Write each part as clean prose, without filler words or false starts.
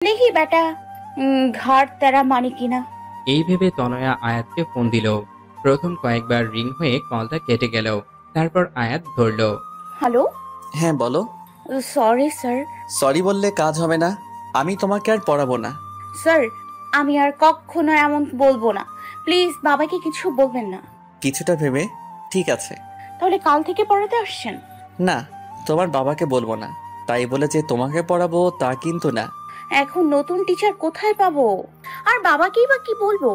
দেখি বেটা ঘাট তেরা মানে কিনা। এই ভেবে তনয়া আয়াতকে ফোন দিল। প্রথম কয়েকবার রিং হয়ে কলটা কেটে গেল। তারপর আয়াত ধরল। হ্যালো। হ্যাঁ বলো। Sorry sir. সরি বললে কাজ হবে না। আমি তোমাকে আর পড়াবো না। স্যার, আমি আর কখনো এমন বলবো না। প্লিজ বাবাকে কিছু বলবেন না। কিছুটা ভেবে ঠিক আছে। তাহলে কাল থেকে পড়াতে আসছেন? না, তোমার বাবাকে বলবো না। তাই বলে যে তোমাকে পড়াবো তা কিন্তু না। এখন নতুন টিচার কোথায় পাবো? আর বাবাকেই বা কি বলবো?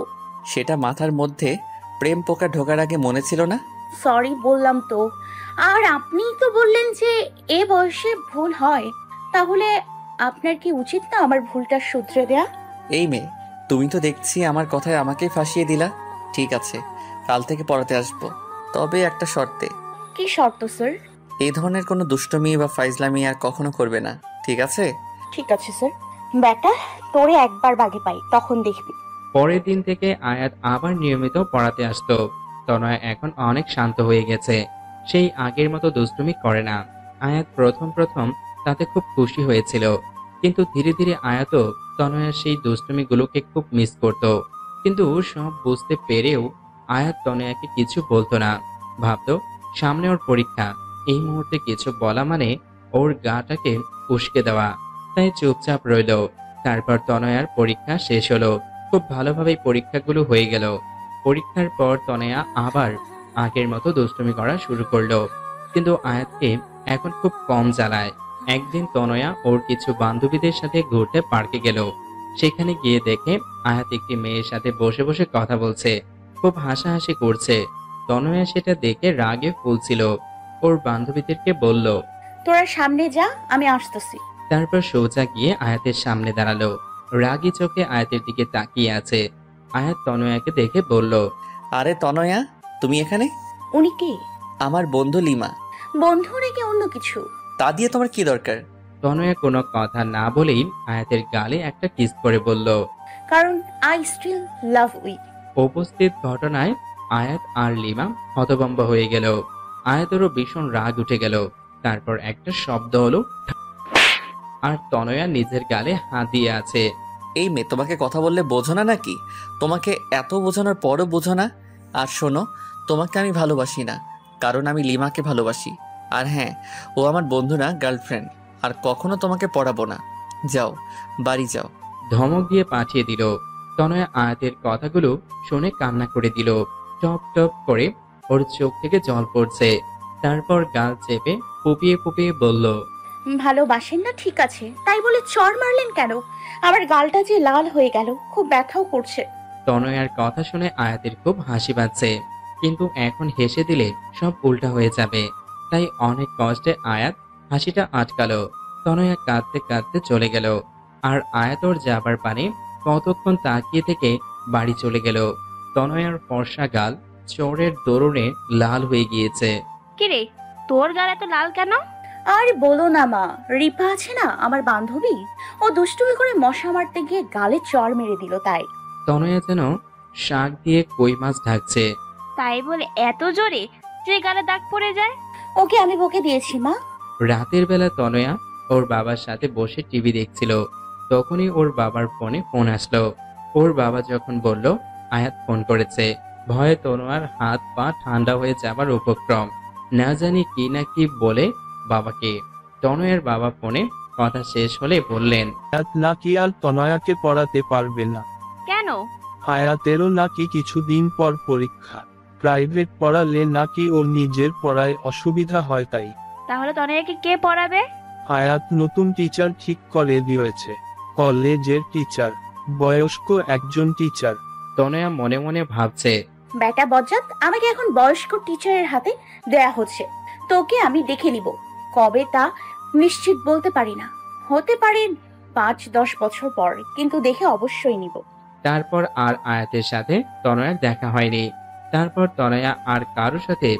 সেটা মাথার মধ্যে প্রেম পোকা ঢোকার আগে মনে ছিল না? সরি বললাম তো। আর আপনিই তো বললেন যে এ বয়সে ভুল হয়। তাহলে আপনার কি উচিত না আমার ভুলটা শুধরে দেয়া? এই মেয়ে, তুমি তো দেখছি আমার কথায় আমাকেই ফাঁসিয়ে দিলা। ঠিক আছে, কাল থেকে পড়াতে আসবো, তবে একটা শর্তে। কি শর্ত স্যার? এই ধরনের কোনো দুষ্টমি বা ফাইজলামি আর কখনো করবে না, ঠিক আছে? ঠিক আছে স্যার। বেটা, তোরে একবার বাগে পাই তখন দেখবি। পরের দিন থেকে আয়াত আবার নিয়মিত পড়াতে আসতো। তনয়া এখন অনেক শান্ত হয়ে গেছে। সেই আগের মতো দুষ্টুমি করে না। আয়াত প্রথম প্রথম তাতে খুব খুশি হয়েছিল, কিন্তু ধীরে ধীরে আয়াতও তনয়ার সেই দুষ্টুমিগুলোকে খুব মিস করত। কিন্তু সব বুঝতে পেরেও আয়াত তনয়াকে কিছু বলতো না। ভাবতো সামনে ওর পরীক্ষা, এই মুহূর্তে কিছু বলা মানে ওর গাটাকে উস্কে দেওয়া। তাই চুপচাপ রইল। তারপর তনয়ার পরীক্ষা শেষ হলো। খুব ভালোভাবেই পরীক্ষাগুলো হয়ে গেল। পরীক্ষার পর তনয়া আবার আগের মতো দুষ্টুমি করা শুরু করলো, কিন্তু আয়াতকে এখন খুব কম জ্বালায়। একদিন তনয়া ওর কিছু বান্ধবীদের সাথে ঘুরতে পার্কে গেল। সেখানে গিয়ে দেখে আয়াত একটি মেয়ের সাথে বসে বসে কথা বলছে, খুব হাসাহাসি করছে। তনয়া সেটা দেখে রাগে ফুলছিল। ওর বান্ধবীদেরকে বলল। তোরা সামনে যা, আমি আসতেছি। তারপর সোজা গিয়ে আয়াতের সামনে দাঁড়ালো। রাগী চোখে আয়াতের দিকে তাকিয়ে আছে। আয়াত তনয়াকে দেখে বলল। আরে তনয়া, তুমি এখানে? উনি কে? আমার বন্ধু লিমা। বন্ধু নাকি অন্য কিছু? তা দিয়ে তোমার কি দরকার? তনয়া কোনো কথা না বলেই আয়াতের গালে একটা কিস করে বলল। কারণ আই স্টিল লাভ উই। উপস্থিত ঘটনায় আয়াত আর লিমা হতভম্ব হয়ে গেল। আয়াতেরও ভীষণ রাগ উঠে গেল। তারপর একটা শব্দ হলো, আর তনয়া নিজের গালে হাত দিয়ে আছে। এই মেয়ে, তোমাকে কথা বললে বোঝো না নাকি? তোমাকে এত বোঝানোর পরও বোঝো না? আর শোনো, তোমাকে আমি ভালোবাসি না, কারণ আমি লিমাকে ভালোবাসি। আর হ্যাঁ, ও আমার বন্ধু না, গার্লফ্রেন্ড। আর কখনো তোমাকে পড়াবো না। যাও, বাড়ি যাও। ধমক দিয়ে পাঠিয়ে দিল। তনয়া আয়াতের কথাগুলো শুনে কান্না করে দিল। টপ টপ করে ওর চোখ থেকে জল পড়ছে। তারপর গাল চেপে ফুপিয়ে ফুপিয়ে বলল। ভালোবাসেন না ঠিক আছে, তাই বলে চড় মারলেন কেন? আমার গালটা যে লাল হয়ে গেল, খুব ব্যথাও করছে। তনয়ার কথা শুনে আয়াতের খুব হাসি পাচ্ছে, কিন্তু এখন হেসে দিলে সব উল্টা হয়ে যাবে। তাই অনেক কষ্টে আয়াত হাসিটা আটকালো। তনয়া কাঁদতে কাঁদতে চলে গেল। আর আয়াত ওর যাবার পানে কতক্ষণ তাকিয়ে থেকে বাড়ি চলে গেল। তনয়ার ফর্সা গাল চোরের দরুনে লাল হয়ে গিয়েছে। কিরে, তোর গাল এত লাল কেন? আর বলো না মা, রিপা আছে না আমার বান্ধবী, ও দুষ্টুমি করে মশা মারতে গিয়ে গালে চড় মেরে দিল তাই। তনয়া যেন শাক দিয়ে কই মাছ ঢাকছে। তাই বলে এত জোরে যে গালে দাগ পড়ে যায়? ওকে আমি বকে দিয়েছি মা। রাতের বেলা তনয়া ওর বাবার সাথে বসে টিভি দেখছিল। তখনই ওর বাবার ফোনে ফোন আসলো। ওর বাবা যখন বলল আয়াত ফোন করেছে, ভয়ে তনোয়ার হাত পা ঠান্ডা হয়ে যাবার উপক্রম। না জানি কি না কি বলে বাবাকে। তনয়ের বাবা ফোনে কথা শেষ হলে বললেন। হায়াত নাকি আর তনয়াকে পড়াতে পারবে না। কেন? হায়াতেরও নাকি কিছুদিন পর পরীক্ষা। প্রাইভেট পড়ালে নাকি ওর নিজের পড়ায় অসুবিধা হয় তাই। তাহলে তনয়াকে কে পড়াবে? হায়াত নতুন টিচার ঠিক করে দিয়েছে, কলেজের টিচার, বয়স্ক একজন টিচার। তনয়া মনে মনে ভাবছে, বেটা বজ্জাত, আমাকে এখন বয়স্ক টিচারের হাতে দেয়া হচ্ছে। তোকে আমি দেখে নিব, কবে তা নিশ্চিত বলতে পারি না। হতে পারে 5-10 বছর পর, কিন্তু দেখে অবশ্যই নিব। তারপর আর আয়াতের সাথে তনয়ার দেখা হয়নি। তারপর তনয়া আর কারোর সাথে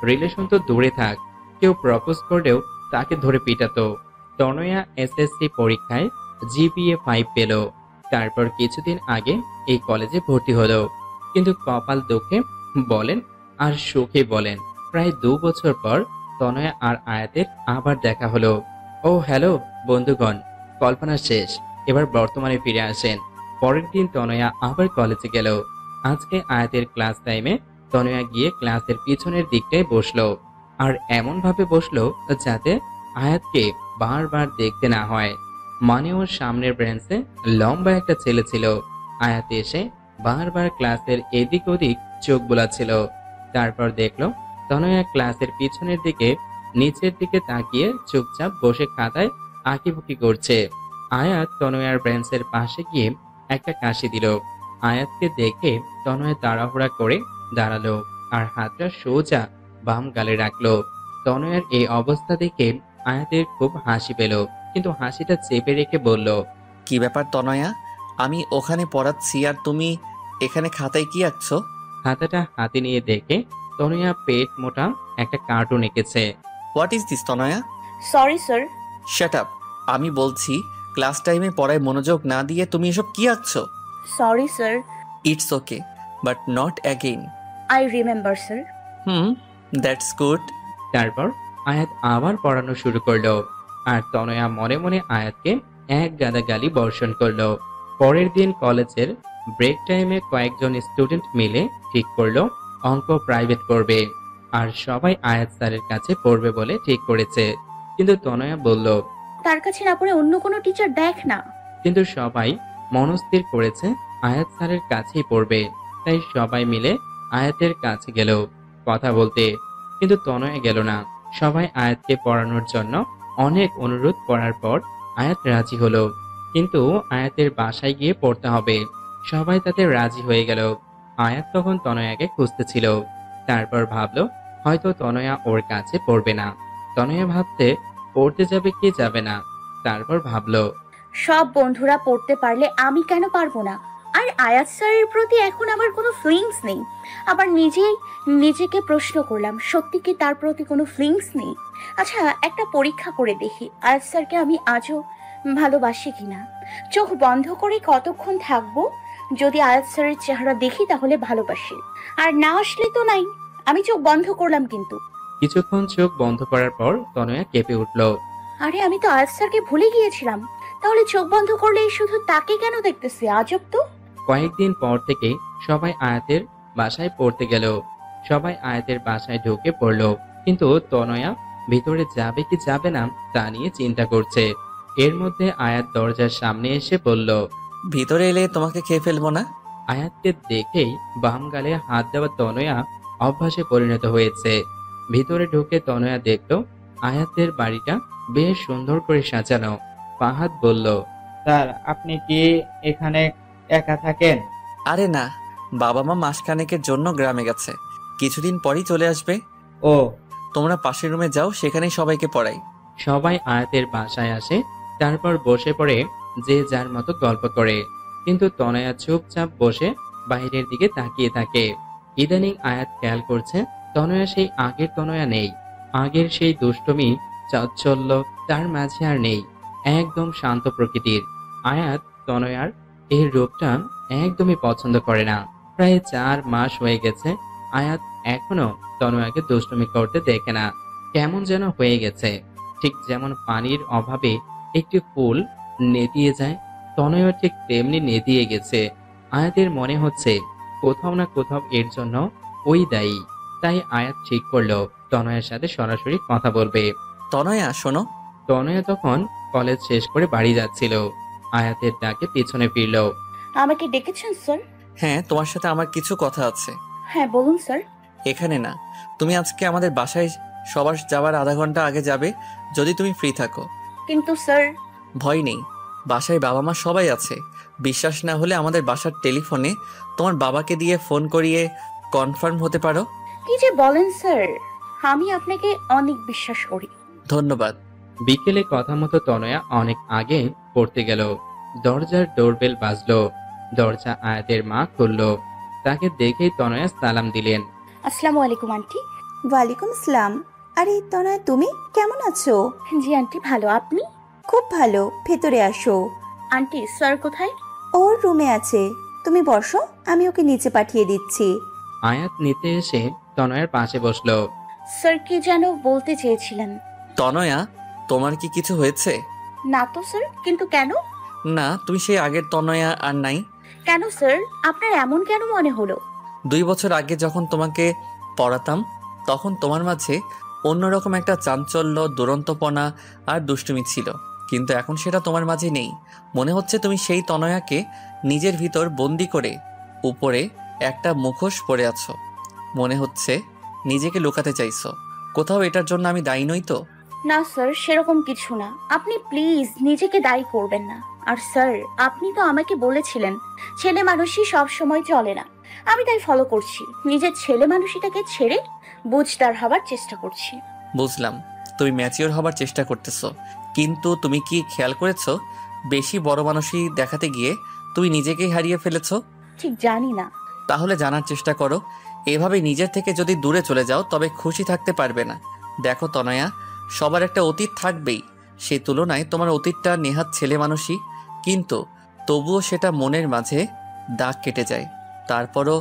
রিলেশন তো দূরে থাক, কেউ প্রপোজ করলেও তাকে ধরে পিটাতো। তনয়া এসএসসি পরীক্ষায় জিপিএ 5 পেল। তারপর কিছুদিন আগে এই কলেজে ভর্তি হলো। কিন্তু কপাল দুঃখে বলেন আর সুখে বলেন, প্রায় 2 বছর পর তনয়া আর আয়াতের আবার দেখা হলো। ও হ্যালো বন্ধুগণ, কল্পনা শেষ। এবার বর্তমানে ফিরে আসেন। পরের দিন তনয়া আবার কলেজে গেল। আজকে আয়াতের ক্লাস টাইমে তনয়া গিয়ে ক্লাসের পিছনের দিকটায় বসলো, আর এমন ভাবে বসলো যাতে আয়াতকে বারবার দেখতে না হয়। মানে ওর সামনের বেঞ্চে লম্বা একটা ছেলে ছিল। আয়াত এসে বারবার ক্লাসের এদিক ওদিক চোখ বোলাচ্ছিল। তারপর দেখলো তনয়া ক্লাসের পিছনের দিকে নিচের দিকে তাকিয়ে চুপচাপ বসে খাতায় আঁকিবুকি করছে। আয়াত তনয়ার বেঞ্চের পাশে গিয়ে একটা কাশি দিল। আয়াতকে দেখে তনয়া তাড়াহুড়া করে দাঁড়ালো আর হাতটা সোজা বাম গালে রাখলো। তনয়ার এই অবস্থা দেখে আয়াতের খুব হাসি পেল, কিন্তু হাসিটা চেপে রেখে বলল, কি ব্যাপার তনয়া? আমি ওখানে পড়াচ্ছি আর তুমি এখানে খাতায় কি আঁকছো? খাতাটা হাতে নিয়ে দেখে তনয়া পেট মোটা একটা কার্টুন এঁকেছে। What is this Tanaya? Sorry sir. Shut up! আমি বলছি ক্লাস টাইমে পড়ায় মনোযোগ না দিয়ে তুমি এসব কি আঁকছো? Sorry sir. It's okay, but not again. I remember sir. That's good. তারপর আয়াত আবার পড়ানো শুরু করলো, আর তনয়া মনে মনে আয়াতকে এক গাদা গালি বর্ষণ করলো। পরের দিন কলেজের ব্রেক টাইমে কয়েকজন স্টুডেন্ট মিলে ঠিক করলো অঙ্ক প্রাইভেট করবে, আর সবাই আয়াত স্যারের কাছে পড়বে বলে ঠিক করেছে। কিন্তু তনয়া বলল, তার কাছে না পড়ে অন্য কোনো টিচার দেখ না। কিন্তু সবাই মনস্থির করেছে আয়াত স্যারের কাছেই পড়বে, তাই সবাই মিলে আয়াতের কাছে গেল কথা বলতে। কিন্তু তনয়া গেল না। সবাই আয়াতকে পড়ানোর জন্য অনেক অনুরোধ করার পর আয়াত রাজি হলো, কিন্তু আয়াতের বাসায় গিয়ে পড়তে হবে। সবাই তাতে রাজি হয়ে গেল। আয়াত তখন তনয়াকে খুঁজতেছিল। তারপর ভাবলো হয়তো তনয়া ওর কাছে পড়বে না। তনয়া ভাবতে পড়তে যাবে কি যাবে না। তারপর ভাবলো, সব বন্ধুরা পড়তে পারলে আমি কেন পারবো না? আর আয়াত স্যারের প্রতি এখন আমার কোনো ফিলিংস নেই। আবার নিজেকে প্রশ্ন করলাম, সত্যি কি তার প্রতি কোনো ফিলিংস নেই? আচ্ছা, একটা পরীক্ষা করে দেখি আয়াত স্যারকে আমি আজও ভালোবাসি কিনা। চোখ বন্ধ করে কতক্ষণ থাকবো? যদি আয়াত স্যারের চেহারা দেখি তাহলে ভালোবাসি, আর না আসলে তো নাই। আমি চোখ বন্ধ করলাম কিন্তু। কিছুক্ষণ চোখ বন্ধ করার পর তনয়া কেঁপে উঠল। আরে, আমি তো আয়াত স্যারকে ভুলে গিয়েছিলাম। তাহলে চোখ বন্ধ করলেই শুধু তাকে কেন দেখতেছি? আজব তো। কয়েকদিন পর থেকে সবাই আয়াতের বাসায় পড়তে গেল। সবাই আয়াতের বাসায় ঢুকে পড়ল, কিন্তু তনয়া ভিতরে যাবে কি যাবে না তা নিয়ে চিন্তা করছে। এর মধ্যে আয়াত দরজার সামনে এসে বলল, ভিতরে এলে তোমাকে খেয়ে ফেলবো না? আয়াতকে দেখেই বাম গালে হাত দেওয়া তনয়া অভ্যাসে পরিণত হয়েছে। ভিতরে ঢুকে তনয়া দেখল আয়াতের বাড়িটা বেশ সুন্দর করে সাজানো। ফাহাদ বলল, স্যার, আপনি কি এখানে একা থাকেন? আরে না, বাবা মা মাসখানেকের জন্য গ্রামে গেছে, কিছুদিন পরই চলে আসবে। ও, তোমরা পাশের রুমে যাও, সেখানেই সবাইকে পড়াই। সবাই আয়াতের বাসায় আসে। তারপর বসে পড়ে যে যার মতো গল্প করে, কিন্তু তনয়া চুপচাপ বসে বাইরের দিকে তাকিয়ে থাকে। ইদানিং আয়াত খেয়াল করছে তনয়া সেই আগের তনয়া নেই। আগের সেই দুষ্টুমি চাঞ্চল্য তার মাঝে আর নেই। একদম শান্ত প্রকৃতির। আয়াত তনয়ার এই রূপটা একদমই পছন্দ করে না। প্রায় 4 মাস হয়ে গেছে আয়াত এখনো তনয়াকে দুষ্টুমি করতে দেখে না। কেমন যেন হয়ে গেছে, ঠিক যেমন পানির অভাবে একটি ফুল নেতিয়ে যায়, তনয় ঠিক তেমনি নেতিয়ে গেছে। আয়াতের মনে হচ্ছে কোথাও না কোথাও এর জন্য ওই দায়ী। তাই আয়াত ঠিক করলো তনয়ের সাথে সরাসরি কথা বলবে। তনয়া শোনো। তনয়া তখন কলেজ শেষ করে বাড়ি যাচ্ছিল। আয়াতের ডাকে পিছনে ফিরল। আমাকে ডেকেছেন স্যার? হ্যাঁ, তোমার সাথে আমার কিছু কথা আছে। হ্যাঁ, বলুন স্যার। এখানে না, তুমি আজকে আমাদের বাসায় সবার যাওয়ার আধা ঘন্টা আগে যাবে, যদি তুমি ফ্রি থাকো। কিন্তু স্যার। ভয় নেই, বাসায় বাবা মা সবাই আছে। বিশ্বাস না হলে আমাদের বাসার টেলিফোনে তোমার বাবাকে দিয়ে ফোন করিয়ে কনফার্ম হতে পারো। কি যে বলেন স্যার, আমি আপনাকে অনেক বিশ্বাস করি। ধন্যবাদ। বিকেলে কথা মতো তনয়া অনেক আগে পড়তে গেল। দরজার ডোরবেল বাজলো। দরজা আয়াতের মা খুলল। তাকে দেখেই তনয়া সালাম দিলেন। আসসালামু আলাইকুম আন্টি। ওয়ালাইকুম আসসালাম। আরে তনয়, তুমি কেমন আছো? জি আন্টি, ভালো। আপনি? খুব ভালো, ভেতরে আসো। আন্টি, স্যার কোথায়? ওর রুমে আছে, তুমি বসো, আমি ওকে নিচে পাঠিয়ে দিচ্ছি। আয়াত নিতে এসে তনয়ার পাশে বসলো। স্যার কি যেন বলতে চেয়েছিলেন। তনয়া, তোমার কি কিছু হয়েছে? না তো স্যার, কিন্তু কেন? না, তুমি সেই আগের তনয়া আর নাই। কেন স্যার, আপনার এমন কেন মনে হলো? 2 বছর আগে যখন তোমাকে পড়াতাম তখন তোমার মাঝে অন্যরকম একটা চাঞ্চল্য, দুরন্তপনা আর দুষ্টুমি ছিল, কিন্তু এখন সেটা তোমার মাঝে নেই। মনে হচ্ছে তুমি সেই তনয়াকে নিজের ভিতর বন্দি করে উপরে একটা মুখোশ পরে আছো। মনে হচ্ছে নিজেকে লুকাতে চাইছো। কোথাও এটার জন্য আমি দায়ী নই তো? না স্যার, সেরকম কিছু না। আপনি প্লিজ নিজেকে দায়ী করবেন না। আর স্যার, আপনি তো আমাকে বলেছিলেন ছেলে মানুষই সব সময় চলে না। আমি তাই ফলো করছি, নিজের ছেলে মানুষটাকে ছেড়ে বুঝদার হবার চেষ্টা করছি। বুঝলাম, তুমি ম্যাচিওর হবার চেষ্টা করতেছো, কিন্তু তুমি কি খেয়াল করেছো বেশি বড় মানুষই দেখাতে গিয়ে তুমি নিজেকেই হারিয়ে ফেলেছো? ঠিক জানি না। তাহলে জানার চেষ্টা করো। এভাবে নিজের থেকে যদি দূরে চলে যাও তবে খুশি থাকতে পারবে না। দেখো তনয়া, সবার একটা অতীত থাকবেই। সেই তুলনায় তোমার অতীতটা নেহাত ছেলে মানুষই, কিন্তু তবুও সেটা মনের মাঝে দাগ কেটে যায়। তারপরও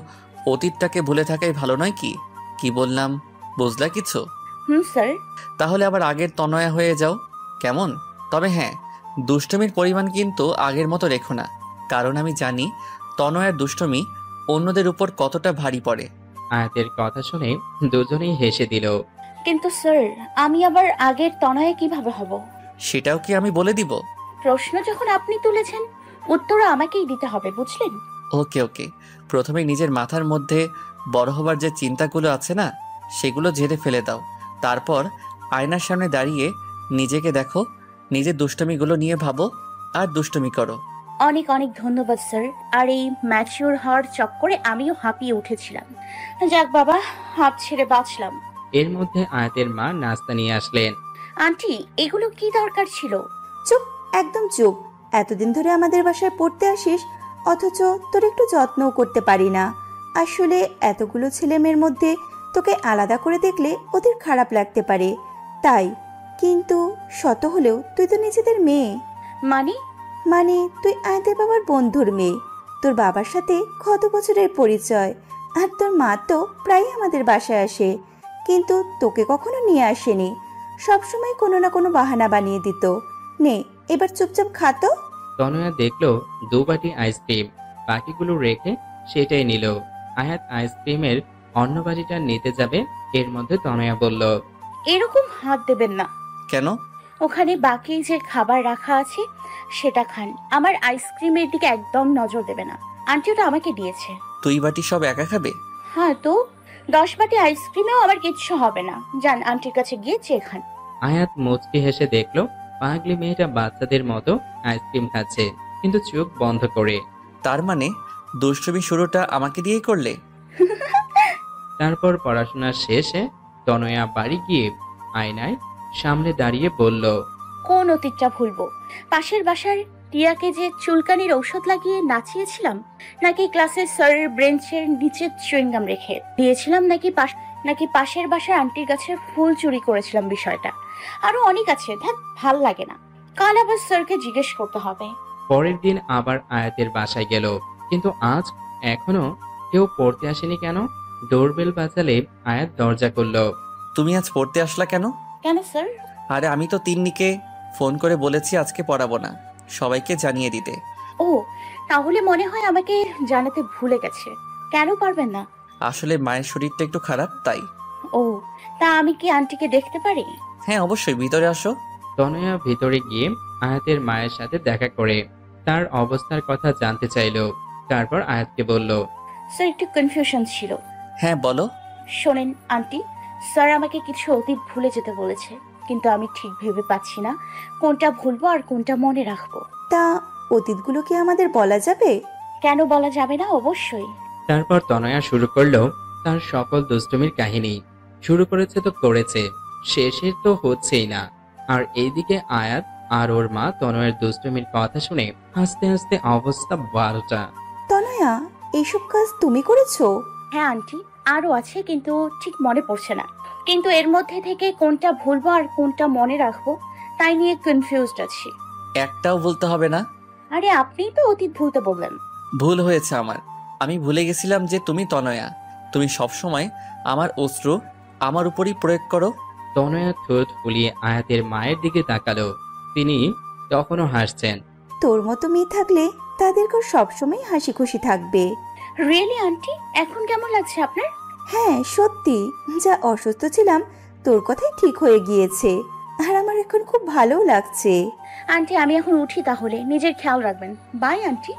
অতীতটাকে ভুলে থাকাই ভালো নয় কি? কি বললাম, বুঝলা কিছু? স্যার। তাহলে আবার আগের তনয়া হয়ে যাও, কেমন? তবে হ্যাঁ, দুষ্টমির পরিমাণ কিন্তু আগের মতো রেখো না, কারণ আমি জানি তনয়ার দুষ্টমি অন্যদের উপর কতটা ভারী পড়ে। আয়াতের কথা শুনে দুজনেই হেসে দিল। কিন্তু স্যার, আমি আবার আগের তনয়ে কিভাবে হব? সেটাও কি আমি বলে দিব? প্রশ্ন যখন আপনি তুলেছেন, উত্তর আমাকেই দিতে হবে, বুঝলেন? ওকে ওকে, প্রথমে নিজের মাথার মধ্যে বড় হবার যে চিন্তাগুলো আছে না, সেগুলো ঝেড়ে ফেলে দাও। তারপর আয়নার সামনে দাঁড়িয়ে নিজেকে দেখো, নিজের দুষ্টমিগুলো নিয়ে ভাবো আর দুষ্টমি করো। অনেক অনেক ধন্যবাদ স্যার। আর এই ম্যাচিওর হওয়ার চক্করে আমিও হাঁপিয়ে উঠেছিলাম। যাক বাবা, হাঁপ ছেড়ে বাঁচলাম। এর মধ্যে আয়াতের মা নাস্তা নিয়ে আসলেন। আন্টি, এগুলো কি দরকার ছিল? চুপ, একদম চুপ। এতদিন ধরে আমাদের বাসায় পড়তে আসিস, অথচ তোর একটু যত্নও করতে পারি না। আসলে এতগুলো ছেলে মেয়ের মধ্যে তোকে আলাদা করে দেখলে ওদের খারাপ লাগতে পারে, তাই। কিন্তু শত হলেও তুই তো নিজেদের মেয়ে। মানে? মানে তুই আয়দের বাবার বন্ধুর মেয়ে। তোর বাবার সাথে কত বছরের পরিচয়, আর তোর মা তো প্রায় আমাদের বাসায় আসে, কিন্তু তোকে কখনো নিয়ে আসেনি। সবসময় কোনো না কোনো বাহানা বানিয়ে দিত। নে, এবার চুপচাপ খাতো। তনয়া দেখলো 2 বাটি আইসক্রিম, বাকিগুলো রেখে সেটাই নিল। আয়াত আইসক্রিমের অন্য বাটিটা নিতে যাবে, এর মধ্যে তনয়া বলল, এরকম হাত দেবেন না। কেন? ওখানে বাকি যে খাবার রাখা আছে সেটা খান। আমার আইসক্রিমের দিকে একদম নজর দেবে না। আন্টি ওটা আমাকে দিয়েছে। তুই বাটি সব একা খাবে? হ্যাঁ তো, 10 বাটি আইসক্রিমেও আবার কিচ্ছু হবে না। যান, আন্টির কাছে গিয়ে চেয়ে খান। আয়াত মুচকি হেসে দেখলো পাগলি মেয়েটা বাচ্চাদের মতো আইসক্রিম খাচ্ছে, কিন্তু চোখ বন্ধ করে। তার মানে দুষ্টমি শুরুটা আমাকে দিয়েই করলে? তারপর পড়াশোনা শেষে তনয়া বাড়ি গিয়ে আয়নায় সামনে দাঁড়িয়ে বলল, কোন অতীতটা ভুলবো? পাশের বাসার টিয়াকে যে চুলকানির ঔষধ লাগিয়ে নাচিয়েছিলাম, নাকি ক্লাসের স্যারের ব্রেঞ্চের নিচে চুইংগাম রেখে দিয়েছিলাম, নাকি পাশের বাসার আন্টির কাছে ফুল চুরি করেছিলাম, বিষয়টা আরো অনেক আছে। ধ্যাত, ভাল লাগে না। কাল আবার স্যারকে জিজ্ঞেস করতে হবে। পরের দিন আবার আয়াতের বাসায় গেল, কিন্তু আজ এখনো কেউ পড়তে আসেনি কেন? ডোরবেল বাজালে আয়াত দরজা খুলল। তুমি আজ পড়তে আসলা কেন? কেন স্যার? আরে আমি তো তিন্নিকে ফোন করে বলেছি আজকে পড়াবো না, সবাইকে জানিয়ে দিতে। ও, তাহলে মনে হয় আমাকে জানাতে ভুলে গেছে। কেন পারবেন না? আসলে মায়ের শরীরটা একটু খারাপ, তাই। ও, তা আমি কি আন্টিকে দেখতে পারি? হ্যাঁ অবশ্যই, ভিতরে আসো। তনয়া ভিতরে গিয়ে আয়াতের মায়ের সাথে দেখা করে তার অবস্থার কথা জানতে চাইল। তারপর আয়াতকে বলল, স্যার, একটু কনফিউশন ছিল। হ্যাঁ বলো। শোনেন আন্টি, স্যার আমাকে কিছু অতীত ভুলে যেতে বলেছে, কিন্তু আমি ঠিক ভেবে পাচ্ছি না কোনটা ভুলবো আর কোনটা মনে রাখবো। তা অতীতগুলো কি আমাদের বলা যাবে? কেন বলা যাবে না? অবশ্যই। তারপর তনয়া শুরু করলো তার সকল দুষ্টুমির কাহিনী। শুরু করেছে তো করেছে, শেষের তো হচ্ছেই না। আর এইদিকে আয়াত আর ওর মা তনয়ের দুষ্টুমির কথা শুনে হাসতে হাসতে অবস্থা 12টা। তনয়া, এইসব কাজ তুমি করেছো? হ্যাঁ আন্টি, আরো আছে, কিন্তু ঠিক মনে পড়ছে না। কিন্তু এর মধ্যে থেকে কোনটা ভুলবো আর কোনটা মনে রাখবো তাই নিয়ে কনফিউজড আছি। একটাও বলতে হবে না। আরে আপনিই তো অতীত ভুলতে বললেন। ভুল হয়েছে আমার। আমি ভুলে গেছিলাম যে তুমি তনয়া। তুমি সবসময় আমার অস্ত্র আমার উপরই প্রয়োগ করো। তনয়া ঠোঁট ফুলিয়ে আয়াতের মায়ের দিকে তাকালো। তিনি তখনও হাসছেন। তোর মতো মেয়ে থাকলে তাদেরকেও সবসময় হাসি খুশি থাকবে। রিয়েলি আন্টি, এখন কেমন লাগছে আপনার? হ্যাঁ সত্যি, যা অসুস্থ ছিলাম তোর কথাই ঠিক হয়ে গিয়েছে, আর আমার এখন খুব ভালোও লাগছে। আন্টি আমি এখন উঠি, তাহলে নিজের খেয়াল রাখবেন। By aunty.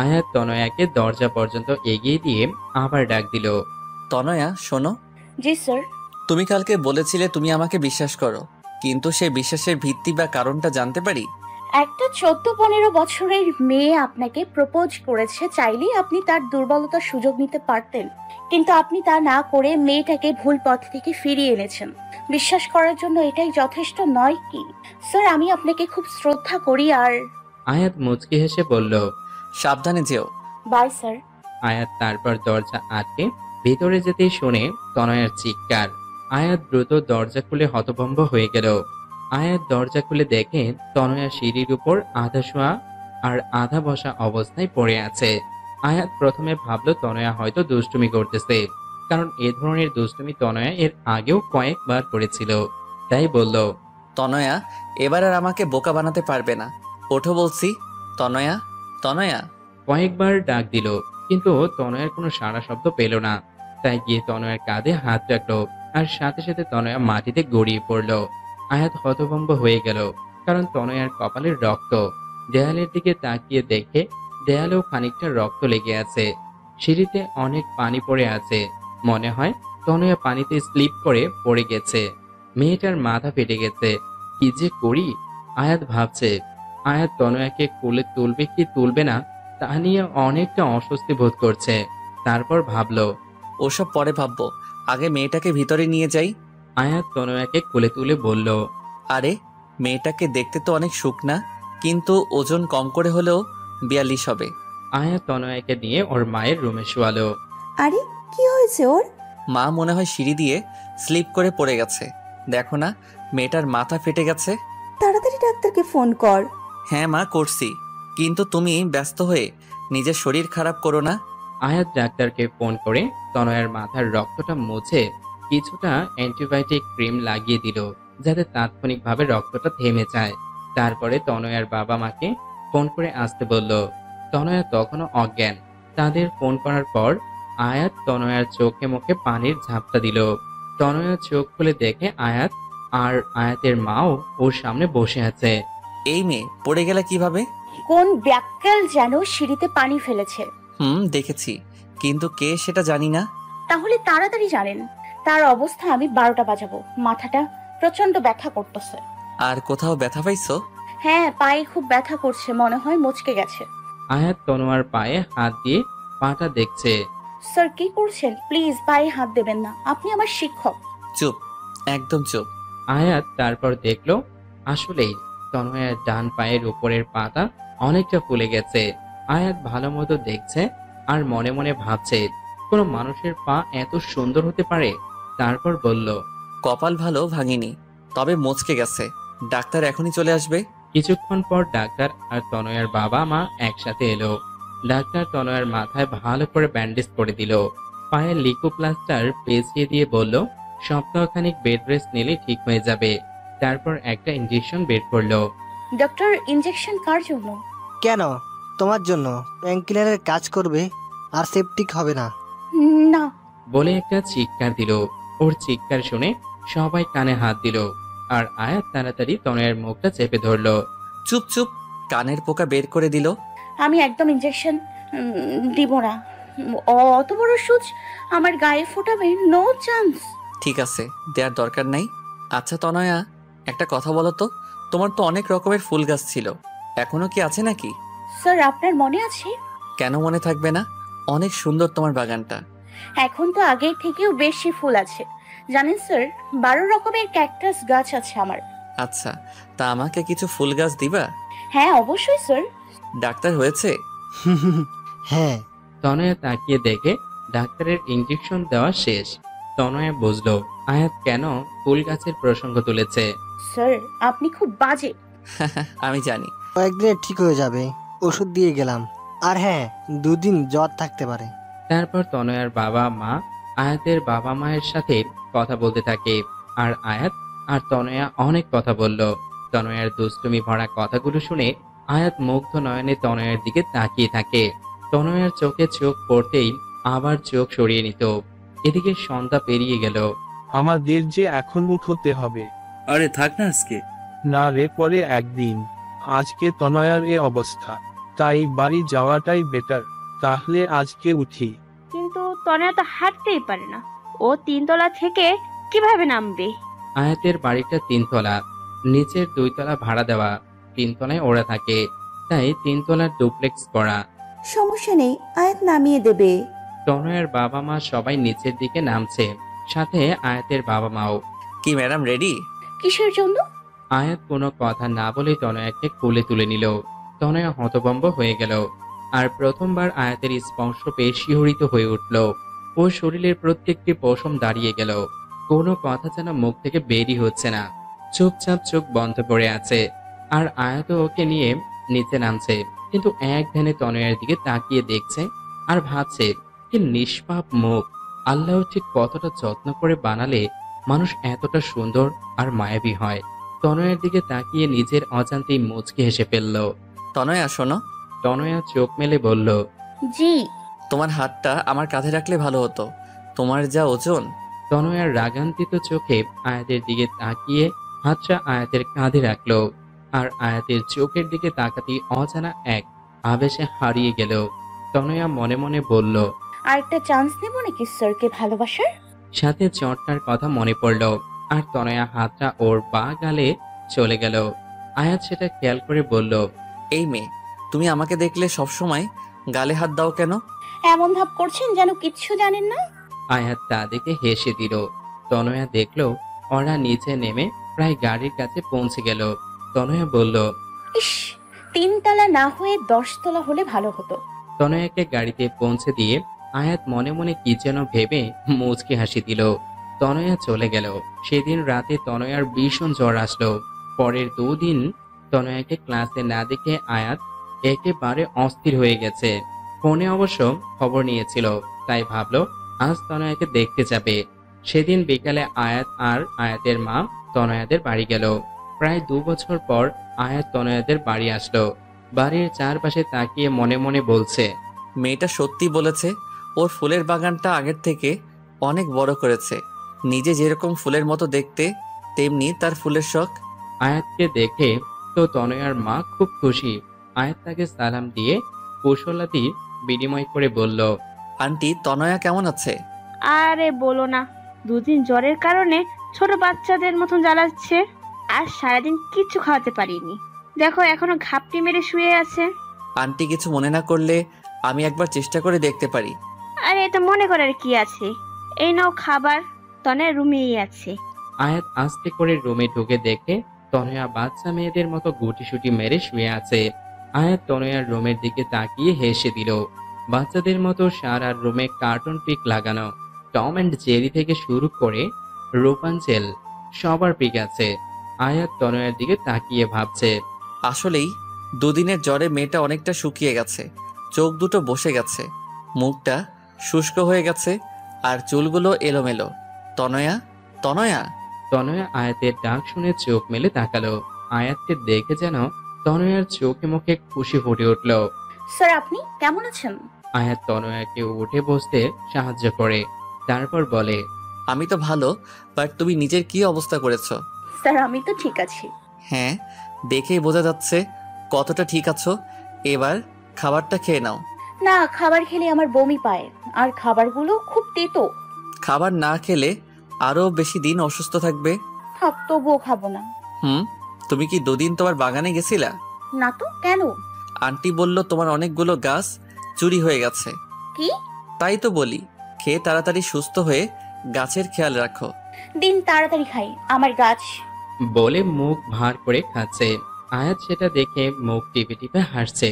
আয়াত তনয়াকে দরজা পর্যন্ত এগিয়ে দিয়ে আবার ডাক দিল। তনয়া শোনো, জি স্যার। তুমি কালকে বলেছিলে তুমি আমাকে বিশ্বাস করো, কিন্তু সেই বিশ্বাসের ভিত্তি বা কারণটা জানতে পারি? একটা 14-15 বছরের মেয়ে আপনাকে প্রপোজ করেছে, চাইলেই আপনি তার দুর্বলতার সুযোগ নিতে পারতেন, কিন্তু আপনি তা না করে মেয়েটাকে ভুল পথ থেকে ফিরিয়ে এনেছেন। বিশ্বাস করার জন্য এটাই যথেষ্ট নয় কি? স্যার আমি আপনাকে খুব শ্রদ্ধা করি। আর আয়াত মুচকি হেসে বলল। সাবধানে যেও। Bye sir. আয়াত তারপর দরজা আটকে ভেতরে যেতেই শুনে তনয়ার চিৎকার। আয়াত দ্রুত দরজা খুলে হতভম্ব হয়ে গেল। আয়াত দরজা খুলে দেখে তনয়া সিঁড়ির উপর আধা শোয়া আর আধা বসা অবস্থায় পড়ে আছে। আয়াত প্রথমে ভাবল তনয়া হয়তো দুষ্টুমি করতেছে, কারণ এ ধরনের দুষ্টুমি তনয়া এর আগেও কয়েকবার করেছিল। তাই বলল, তনয়া এবার আর আমাকে বোকা বানাতে পারবে না, ওঠো বলছি। তনয়া, তনয়া। কয়েকবার ডাক দিল, কিন্তু তনয়ার কোনো সাড়া শব্দ পেল না। তাই গিয়ে তনয়ার কাঁধে হাত রাখলো, আর সাথে সাথে তনয়া মাটিতে গড়িয়ে পড়ল। আয়াত হতভম্ব হয়ে গেল, কারণ তনয়ার কপালের রক্ত। দেয়ালের দিকে তাকিয়ে দেখে দেয়ালেও খানিকটা রক্ত লেগে আছে। সিঁড়িতে অনেক পানি পড়ে আছে, মনে হয় তনয়া পানিতে স্লিপ করে পড়ে গেছে। মেয়েটার মাথা ফেটে গেছে, কি যে করি আয়াত ভাবছে। আয়াত তনয়াকে কোলে তুলবে কি তুলবে না তা নিয়ে অনেকটা অস্বস্তি বোধ করছে। তারপর ভাবলো, ওসব পরে ভাববো, আগে মেয়েটাকে ভিতরে নিয়ে যাই। আয়াত তনয়াকে কোলে তুলে বলল। আরে মেয়েটাকে দেখতে তো অনেক শুকনা, কিন্তু ওজন কম করে হলেও 42 হবে। আয়াত তনয়াকে নিয়ে ওর মায়ের রুমে শোয়ালো। আরে কি হয়েছে ওর? মা মনে হয় সিঁড়ি দিয়ে স্লিপ করে পড়ে গেছে, দেখো না মেয়েটার মাথা ফেটে গেছে। তাড়াতাড়ি ডাক্তারকে ফোন কর। হ্যাঁ মা করছি, কিন্তু তুমি ব্যস্ত হয়ে নিজের শরীর খারাপ করো না। আয়াত ডাক্তারকে ফোন করে তনয়ার মাথার রক্তটা মুছে কিছুটা অ্যান্টিবায়োটিক ক্রিম লাগিয়ে দিল, যাতে তাৎক্ষণিকভাবে রক্তটা থেমে যায়। তারপরে তনয়ার বাবা মাকে ফোন করে আসতে বলল। তনয়া তখনও অজ্ঞান। তাদের ফোন করার পর আয়াত তনয়ার চোখে মুখে পানির ঝাপটা দিল। তনয়া চোখ খুলে দেখে আয়াত আর আয়াতের মাও ওর সামনে বসে আছে। এই মেয়ে পড়ে গেলে কিভাবে? কোন ব্যাককেল যেন সিঁড়িতে পানি ফেলেছে। দেখেছি, কিন্তু কে সেটা জানি না। তাহলে তাড়াতাড়ি জানেন। তার অবস্থা আমি 12টা বাজাবো। মাথাটা প্রচন্ড ব্যথা করতেছে। আর কোথাও ব্যথা পাইছো? হ্যাঁ, পায়ে খুব ব্যথা করছে, মনে হয় মচকে গেছে। আয়াত তনোয়ার পায়ে হাত দিয়ে পাটা দেখছে। স্যার কি করছেন? প্লিজ পায়ে হাত দেবেন না, আপনি আমার শিক্ষক। চুপ, একদম চুপ। আয়াত তারপর দেখলো আসলেই তনয়ের ডান পায়ের উপরের পাটা অনেকটা ফুলে গেছে। আয়াত ভালো মতো দেখছে আর মনে মনে ভাবছে কোনো মানুষের পা এত সুন্দর হতে পারে। তারপর বলল, কপাল ভালো ভাঙিনি, তবে মচকে গেছে। ডাক্তার এখনই চলে আসবে। কিছুক্ষণ পর ডাক্তার আর তনয়ের বাবা মা একসাথে এলো। ডাক্তার তনয়ের মাথায় ভালো করে ব্যান্ডেজ করে দিল, পায়ে লিকো প্লাস্টার পেঁচিয়ে দিয়ে বলল সপ্তাহখানিক বেড রেস্ট নিলে ঠিক হয়ে যাবে। তারপর একটা ইনজেকশন বের করলো। ডক্টর, ইনজেকশন কার জন্য? কেন? তোমার জন্য। পেইনকিলারের কাজ করবে আর সেপটিক হবে না। না। বলে একটা চিৎকার দিল। ওর চিৎকার শুনে সবাই কানে হাত দিল, আর আয়াত তাড়াতাড়ি তনয়ের মুখটা চেপে ধরলো। চুপ চুপ, কানের পোকা বের করে দিল। আমি একদম ইনজেকশন দিব না। অত বড় সুচ আমার গায়ে ফোটাবে? No chance. ঠিক আছে, দেওয়ার দরকার নাই। আচ্ছা তনয়া, একটা কথা বলো তো, তোমার তো অনেক রকমের ফুল গাছ ছিল, এখনো কি আছে নাকি? স্যার আপনার মনে আছে? কেন মনে থাকবে না? অনেক সুন্দর তোমার বাগানটা। এখন তো আগের থেকেও বেশি ফুল আছে। জানেন স্যার, 12 রকমের ক্যাকটাস গাছ আছে আমার। আচ্ছা, তা আমাকে কিছু ফুল গাছ দিবা? হ্যাঁ অবশ্যই স্যার। ডাক্তার হয়েছে? হ্যাঁ। তনয়া তাকিয়ে দেখে ডাক্তারের ইনজেকশন দেওয়া শেষ। তনয়া বুঝলো আয়াত কেন ফুল গাছের প্রসঙ্গ তুলেছে। স্যার আপনি খুব বাজে। আমি জানি। কয়েকদিনে ঠিক হয়ে যাবে, ওষুধ দিয়ে গেলাম। আর হ্যাঁ, 2 দিন জ্বর থাকতে পারে। তারপর তনয়ার বাবা মা আয়াতের বাবা মায়ের সাথে কথা বলতে থাকে, আর আয়াত আর তনয়া অনেক কথা বলল। তনয়ার দুষ্টুমি ভরা কথাগুলো শুনে আয়াত মুগ্ধ নয়নে তনয়ার দিকে তাকিয়ে থাকে। তনয়ার চোখে চোখ পড়তেই আবার চোখ সরিয়ে নিত। এদিকে সন্ধ্যা পেরিয়ে গেল। আমাদের যে এখন উঠতে হবে। আরে থাক না আজকে। না রে, পরে একদিন। আজকে তনয়ার এ অবস্থা, তাই বাড়ি যাওয়াটাই বেটার। তাহলে আজকে উঠি। কিন্তু তনয়া তো হাঁটতেই পারে না, ও 3 তলা থেকে কিভাবে নামবে? আয়াতের বাড়িটা 3 তলা, নিচের 2 তলা ভাড়া দেওয়া, 3 তলায় ওরা থাকে, তাই 3 তলার ডুপ্লেক্স করা। সমস্যা নেই, আয়াত নামিয়ে দেবে। তনয়ার বাবা মা সবাই নিচের দিকে নামছে, সাথে আয়াতের বাবা মাও। কি ম্যাডাম রেডি? কিসের জন্য? আয়াত কোনো কথা না বলে তনয়াকে কোলে তুলে নিল। তনয়া হতভম্ব হয়ে গেল, আর প্রথমবার আয়াতের স্পর্শ পেয়ে শিহরিত হয়ে উঠল। ওর শরীরের প্রত্যেকটি পশম দাঁড়িয়ে গেল, কোনো কথা যেন মুখ থেকে বেরই হচ্ছে না। চুপচাপ চোখ বন্ধ করে আছে, আর আয়াত ওকে নিয়ে নিচে নামছে, কিন্তু এক ধ্যানে তনয়ার দিকে তাকিয়ে দেখছে আর ভাবছে, কি নিষ্পাপ মুখ। আল্লাহ ঠিক কতটা যত্ন করে বানালে মানুষ এতটা সুন্দর আর মায়াবী হয়। তনয়ার দিকে তাকিয়ে নিজের অজান্তেই মুচকি হেসে ফেলল। তনয়া শোনো। তনয়া চোখ মেলে বলল, জি। তোমার হাতটা আমার কাঁধে রাখলে ভালো হতো, তোমার যা ওজন। তনয়ার রাগান্বিত চোখে আয়াতের দিকে তাকিয়ে হাতটা আয়াতের কাঁধে রাখলো, আর আয়াতের চোখের দিকে তাকাতেই অজানা এক আবেশে হারিয়ে গেল। তনয়া মনে মনে বলল, আরেকটা চান্স নেব নাকি স্যারকে ভালোবাসার? সাথে চটটার কথা মনে পড়ল, আর তনয়া হাতটা ওর বা গালে চলে গেল। আয়াত সেটা খেয়াল করে বলল, এই মেয়ে, তুমি আমাকে দেখলে সবসময় গালে হাত দাও কেন? এমন ভাব করছেন যেন কিচ্ছু জানেন না। আয়াত তা দেখে হেসে দিল। তনয়া দেখলো ওরা নিচে নেমে প্রায় গাড়ির কাছে পৌঁছে গেল। তনয়া বলল, ইস, 3 তলা না হয়ে 10 তলা হলে ভালো হতো। তনয়াকে গাড়িতে পৌঁছে দিয়ে আয়াত মনে মনে কি যেন ভেবে মুচকি হাসি দিল। তনয়া চলে গেল। সেদিন রাতে তনয়ার ভীষণ জ্বর আসলো। পরের 2 দিন তনয়াকে ক্লাসে না দেখে আয়াত একেবারে অস্থির হয়ে গেছে। ফোনে অবশ্য খবর নিয়েছিল, তাই ভাবলো আজ তনয়াকে দেখতে যাবে। সেদিন বিকালে আয়াত আর আয়াতের মা তনয়াদের বাড়ি গেল। প্রায় 2 বছর পর আয়াত তনয়াদের বাড়ি আসলো। বাড়ির চারপাশে তাকিয়ে মনে মনে বলছে, মেয়েটা সত্যি বলেছে, ওর ফুলের বাগানটা আগের থেকে অনেক বড় করেছে। নিজে যেরকম ফুলের মতো দেখতে, তেমনি তার ফুলের শখ। আয়াতকে দেখে তো তনয়ার মা খুব খুশি। আয়াত তাকে সালাম দিয়ে কুশলাদি বিনিময় করে বলল, আন্টি, তনয়া কেমন আছে? আরে বলো না, 2 দিন জ্বরের কারণে ছোট বাচ্চাদের মতন জ্বালাচ্ছে। আর সারাদিন কিচ্ছু খাওয়াতে পারিনি, দেখো এখনো ঘাপটি মেরে শুয়ে আছে। আন্টি কিছু মনে না করলে আমি একবার চেষ্টা করে দেখতে পারি? আরে এটা মনে করার কি আছে, এই নাও খাবার। তনয়া রুমেই আছে। আয়াত আস্তে করে রুমে ঢুকে দেখে তনয়া বাচ্চা মেয়েদের মতো গুটিসুটি মেরে শুয়ে আছে। আয়াত তনয়ার রুমের দিকে তাকিয়ে হেসে দিল। বাচ্চাদের মতো সারা রুমে কার্টুন পিক লাগানো, টম অ্যান্ড জেরি থেকে শুরু করে রূপাঞ্চেল, সবার পিক আছে। আয়াত তনয়ার দিকে তাকিয়ে ভাবছে, আসলেই 2 দিনের জ্বরে মেয়েটা অনেকটা শুকিয়ে গেছে, চোখ দুটো বসে গেছে, মুখটা শুষ্ক হয়ে গেছে, আর চুলগুলো এলোমেলো। তনয়া, তনয়া। তনয়া আয়াতের ডাক শুনে চোখ মেলে তাকালো। আয়াতকে দেখে যেন তনয়ার চোখে মুখে খুশি ফুটে উঠল। স্যার, আপনি কেমন আছেন? আয়াত তনয়াকে উঠে বসতে সাহায্য করে, তারপর বলে, আমি তো ভালো, বাট তুমি নিজের কি অবস্থা করেছো? স্যার, আমি তো ঠিক আছি। হ্যাঁ, দেখেই বোঝা যাচ্ছে কতটা ঠিক আছো। এবার খাবারটা খেয়ে নাও। না, খাবার খেলে আমার বমি পায়, আর খাবারগুলো খুব তেতো। খাবার না খেলে আরো বেশি দিন অসুস্থ থাকবে। থাক, তবুও খাবো না। তুমি কি 2 দিন তোমার বাগানে গেছিলা? না তো, কেন? আন্টি বলল তোমার অনেকগুলো গাছ চুরি হয়ে গেছে। কি? তাই তো বলি, খেয়ে তাড়াতাড়ি সুস্থ হয়ে গাছের খেয়াল রাখো। দিন তাড়াতাড়ি খাই, আমার গাছ। বলে মুখ ভার করে খাচ্ছে। আয়াত সেটা দেখে মুখ টিপে টিপে হাসছে।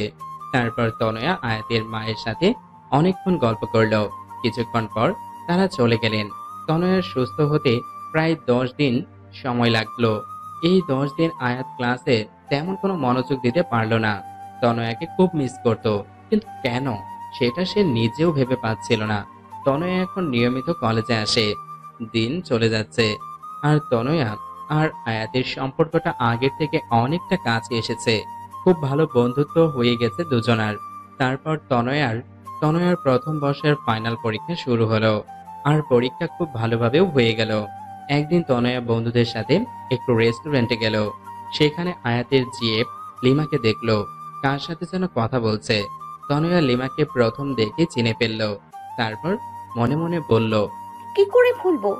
তারপর তনয়া আয়াতের মায়ের সাথে অনেকক্ষণ গল্প করলো। কিছুক্ষণ পর তারা চলে গেলেন। তনয়ার সুস্থ হতে প্রায় 10 দিন সময় লাগলো। এই 10 দিন আয়াত ক্লাসে তেমন কোনো মনোযোগ দিতে পারলো না। তনয়াকে খুব মিস করতো, কিন্তু কেন সেটা সে নিজেও ভেবে পাচ্ছিল না। তনয়া এখন নিয়মিত কলেজে আসে। দিন চলে যাচ্ছে, আর তনয়া আর আয়াতের সম্পর্কটা আগের থেকে অনেকটা কাছে এসেছে। খুব ভালো বন্ধুত্ব হয়ে গেছে দুজনার। তারপর তনয়ার প্রথম বর্ষের ফাইনাল পরীক্ষা শুরু হলো। আর পরীক্ষা খুব ভালোভাবেও হয়ে গেল। একদিন তনয়া বন্ধুদের সাথে একটু রেস্টুরেন্টে গেল। সেখানে আয়াতের জিএফ লিমাকে দেখলো, কার সাথে যেন কথা বলছে। তনয়া লিমাকে প্রথম দেখে চিনে ফেলল। তারপর মনে মনে বলল, কি করে ভুলবো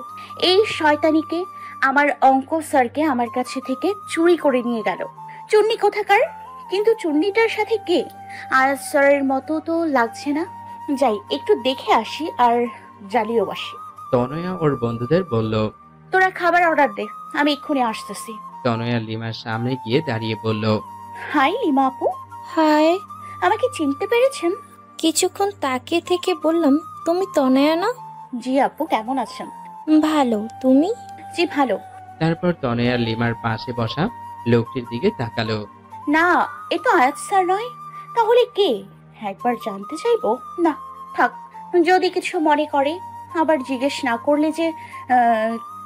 এই শয়তানিকে? আমার অঙ্ক স্যারকে আমার কাছে থেকে চুরি করে নিয়ে গেল। চুন্নি কোথাকার? কিন্তু চুন্নিটার সাথে কে? আয়াত স্যারের মতো তো লাগছে না। যাই একটু দেখে আসি আর জ্বালিয়েও আসি। তনয়া ওর বন্ধুদের বলল। তোরা খাবার অর্ডার দে, আমি এক্ষুনি আসতেছি। তনয়া লিমার সামনে গিয়ে দাঁড়িয়ে বলল, হাই লিমা আপু, হাই। আমাকে চিনতে পেরেছেন? কিছুক্ষণ তাকিয়ে থেকে বললাম, তুমি তনয়া না? জি আপু, কেমন আছেন? ভালো, তুমি? জি ভালো। তারপর তনয়া লিমার পাশে বসা লোকটির দিকে তাকালো। না, এ তো আয়াত স্যার নয়। তাহলে কে? একবার জানতে চাইবো। না থাক, যদি কিছু মনে করে আবার জিজ্ঞেস না করলে যে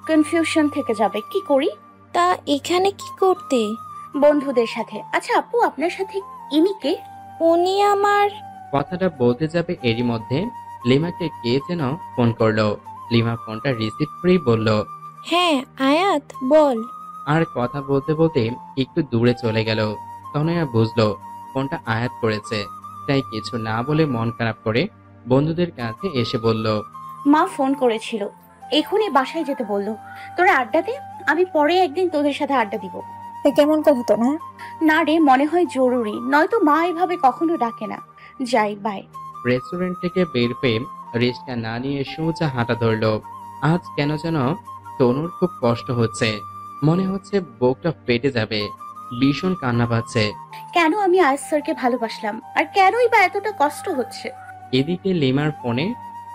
কনফিউশন থেকে যাবে। কি করি? তা এখানে কি করতে? বন্ধুদের সাথে। আচ্ছা আপু, আপনার সাথে ইনি কে? উনি আমার। কথাটা বলতে যাবে এরই মধ্যে লিমাকে কে যেন ফোন করলো। লিমা ফোনটা রিসিভ করেই বলল, হ্যাঁ আয়াত, বল। আর কথা বলতে বলতে একটু দূরে চলে গেল। তনয়া বুঝলো ফোনটা আয়াত করেছে, তাই কিছু না বলে মন খারাপ করে বন্ধুদের কাছে এসে বলল, মা ফোন করেছিল, এখনই বাসায় যেতে বললো। তোরা আড্ডা দে, আমি পরে একদিন তোদের সাথে আড্ডা দিব। কেমন কথা তো না? না রে, মনে হয় জরুরি, নয়তো মা এভাবে কখনো ডাকে না। যাই, বাই। রেস্টুরেন্ট থেকে বের হয়ে রিস্কা না নিয়ে সোজা হাঁটা ধরলো। আজ কেন যেন তনুর খুব কষ্ট হচ্ছে, মনে হচ্ছে বুকটা ফেটে যাবে। ভীষণ কান্না পাচ্ছে। কেন আমি আয়াত স্যারকে ভালোবাসলাম, আর কেনই বা এতটা কষ্ট হচ্ছে? এদিকে লিমার ফোনে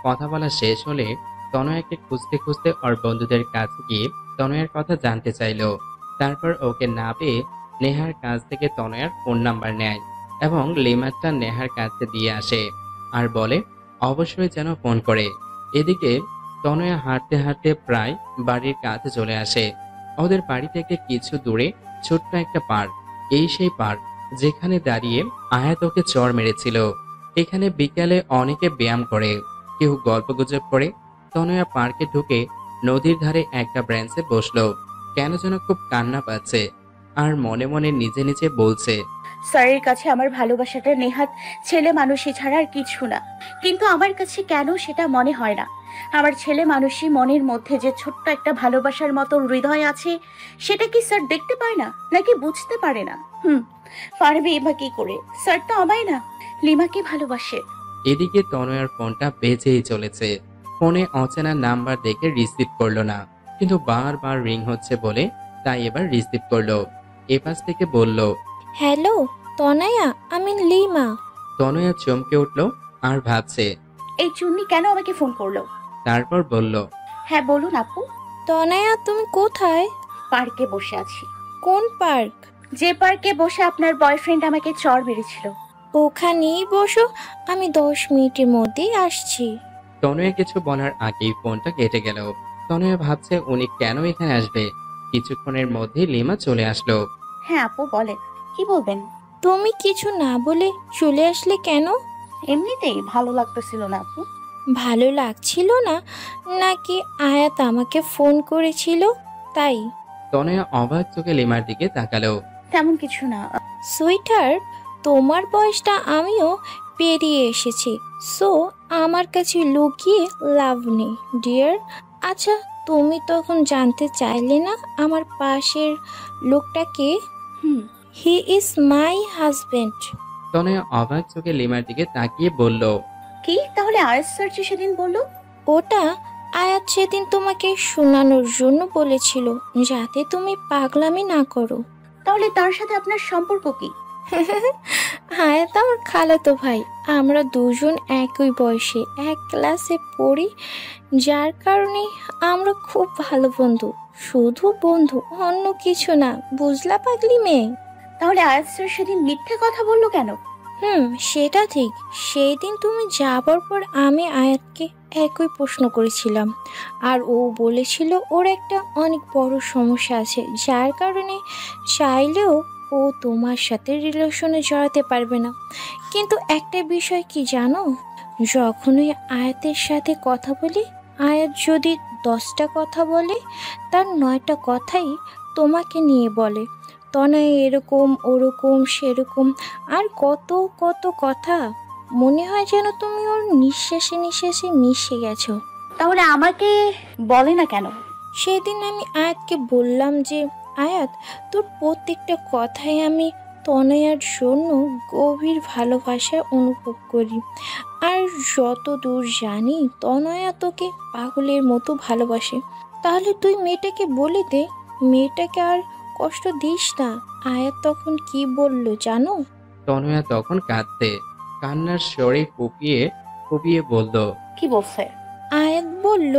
কথা বলা শেষ হলে তনয়াকে খুঁজতে খুঁজতে ওর বন্ধুদের কাছে গিয়ে তনয়ার কথা জানতে চাইলো। তারপর ওকে না পেয়ে নেহার কাছ থেকে তনয়ার ফোন নাম্বার নেয় এবং লিমারটা নেহার কাছে দিয়ে আসে আর বলে অবশ্যই যেন ফোন করে। এদিকে তনয়া হাঁটতে হাঁটতে প্রায় বাড়ির কাছে চলে আসে। ওদের বাড়ি থেকে কিছু দূরে ছোট্ট একটা পার্ক। এই সেই পার্ক যেখানে দাঁড়িয়ে আয়াত ওকে চড় মেরেছিল। এখানে বিকালে অনেকে ব্যায়াম করে, কেউ গল্পগুজব করে। তনয়া পার্কে ঢুকে নদীর ধারে একটা ব্রেঞ্চে বসলো। কেন যেন খুব কান্না পাচ্ছে আর মনে মনে নিজে নিজে বলছে, স্যারের কাছে আমার ভালোবাসাটা নেহাত ছেলে মানুষই ছাড়া আর কিছু না, কিন্তু আমার কাছে কেন সেটা মনে হয় না। আমার ছেলে মানুষই মনের মধ্যে যে ছোট্ট একটা ভালোবাসার মতো হৃদয় আছে, সেটা কি স্যার দেখতে পায় না, নাকি বুঝতে পারে না? পারবে বা কি করে? স্যার তো আমায় না, লিমাকে ভালোবাসে। এদিকে তনয়ার ফোনটা বেজেই চলেছে। ফোনে অচেনা নাম্বার দেখে রিসিভ করলো না, কিন্তু বারবার রিং হচ্ছে বলে তাই এবার রিসিভ করলো। এপাশ থেকে বলল, হ্যালো তনয়া, আমি লিমা। তনয়া চমকে উঠলো আর ভাবছে। এই চুন্নি কেন আমাকে ফোন করলো? তারপর বলল, হ্যাঁ বলুন আপু। তনয়া তুমি কোথায়? পার্কে বসে আছি। কোন পার্ক? যে পার্কে বসে আপনার বয়ফ্রেন্ড আমাকে চড় মেরেছিল। ওখানেই বসো, আমি 10 মিনিটের মধ্যেই আসছি। তনয়া কিছু বলার আগেই ফোনটা কেটে গেল। তনয়া ভাবছে উনি কেন এখানে আসবে। কিছুক্ষণের মধ্যে লিমা চলে আসলো। হ্যাঁ আপু বলেন, কি বলবেন? তুমি কিছু না বলে চলে আসলে কেন? এমনিতেই ভালো লাগতেছিল না আপু। ভালো লাগছিল না, নাকি আয়াত আমাকে ফোন করেছিল তাই? তনয়া অবাক চোখে লিমার দিকে তাকালো। তেমন কিছু না। সুইটার, তোমার বয়সটা আমিও পেরিয়ে এসেছি, সো আমার কাছে লুকিয়ে লাভ নেই ডিয়ার। আচ্ছা, তুমি তখন জানতে চাইলে না আমার পাশের লোকটা কে? হুম। He is my husband. তনয়া অবাক চোখে লিমার দিকে তাকিয়ে বলল, কি? তাহলে আয়াত স্যার যে সেদিন বললো? ওটা আয়াত সেদিন তোমাকে শোনানোর জন্য বলেছিল, যাতে তুমি পাগলামি না করো। তাহলে তার সাথে আপনার সম্পর্ক কি? আয়াত আমার খালাতো ভাই, আমরা দুজন একই বয়সে এক ক্লাসে পড়ি, যার কারণে আমরা খুব ভালো বন্ধু। শুধু বন্ধু, অন্য কিছু না, বুঝলা পাগলি মেয়ে? তাহলে আয়াত স্যার সেদিন মিথ্যে কথা বললো কেন? সেটা ঠিক। সেই দিন তুমি যাবার পর আমি আয়াতকে একই প্রশ্ন করেছিলাম, আর ও বলেছিল ওর একটা অনেক বড় সমস্যা আছে, যার কারণে চাইলেও ও ও তোমার সাথে রিলেশনে জড়াতে পারবে না। কিন্তু একটা বিষয় কি জানো, যখনই আয়াতের সাথে কথা বলি, আয়াত যদি 10টা কথা বলে তার 9টা কথাই তোমাকে নিয়ে বলে। তনয় এরকম ওরকম সেরকম আর কত কত কথা। মনে হয় যেন তুমি ওর নিঃশ্বাসে নিঃশ্বাসে মিশে গেছো। তাহলে আমাকে বলে না কেন? সেদিন আমি আয়াতকে বললাম যে আয়াত, তোর প্রত্যেকটা কথাই আমি তনয়ার জন্য গভীর ভালোবাসা অনুভব করি। আর যত দূর জানি তনয়া তোকে পাগলের মতো ভালোবাসে। তাহলে তুই মেয়েটাকে বলে দে, মেয়েটাকে আর কষ্ট দিস না। আয়াত তখন কি বলল জানো? তনয়া তখন কাঁদতে, কান্নার স্বরে ফুপিয়ে ফুপিয়ে বলল, কি বলছে? আয়াত বলল,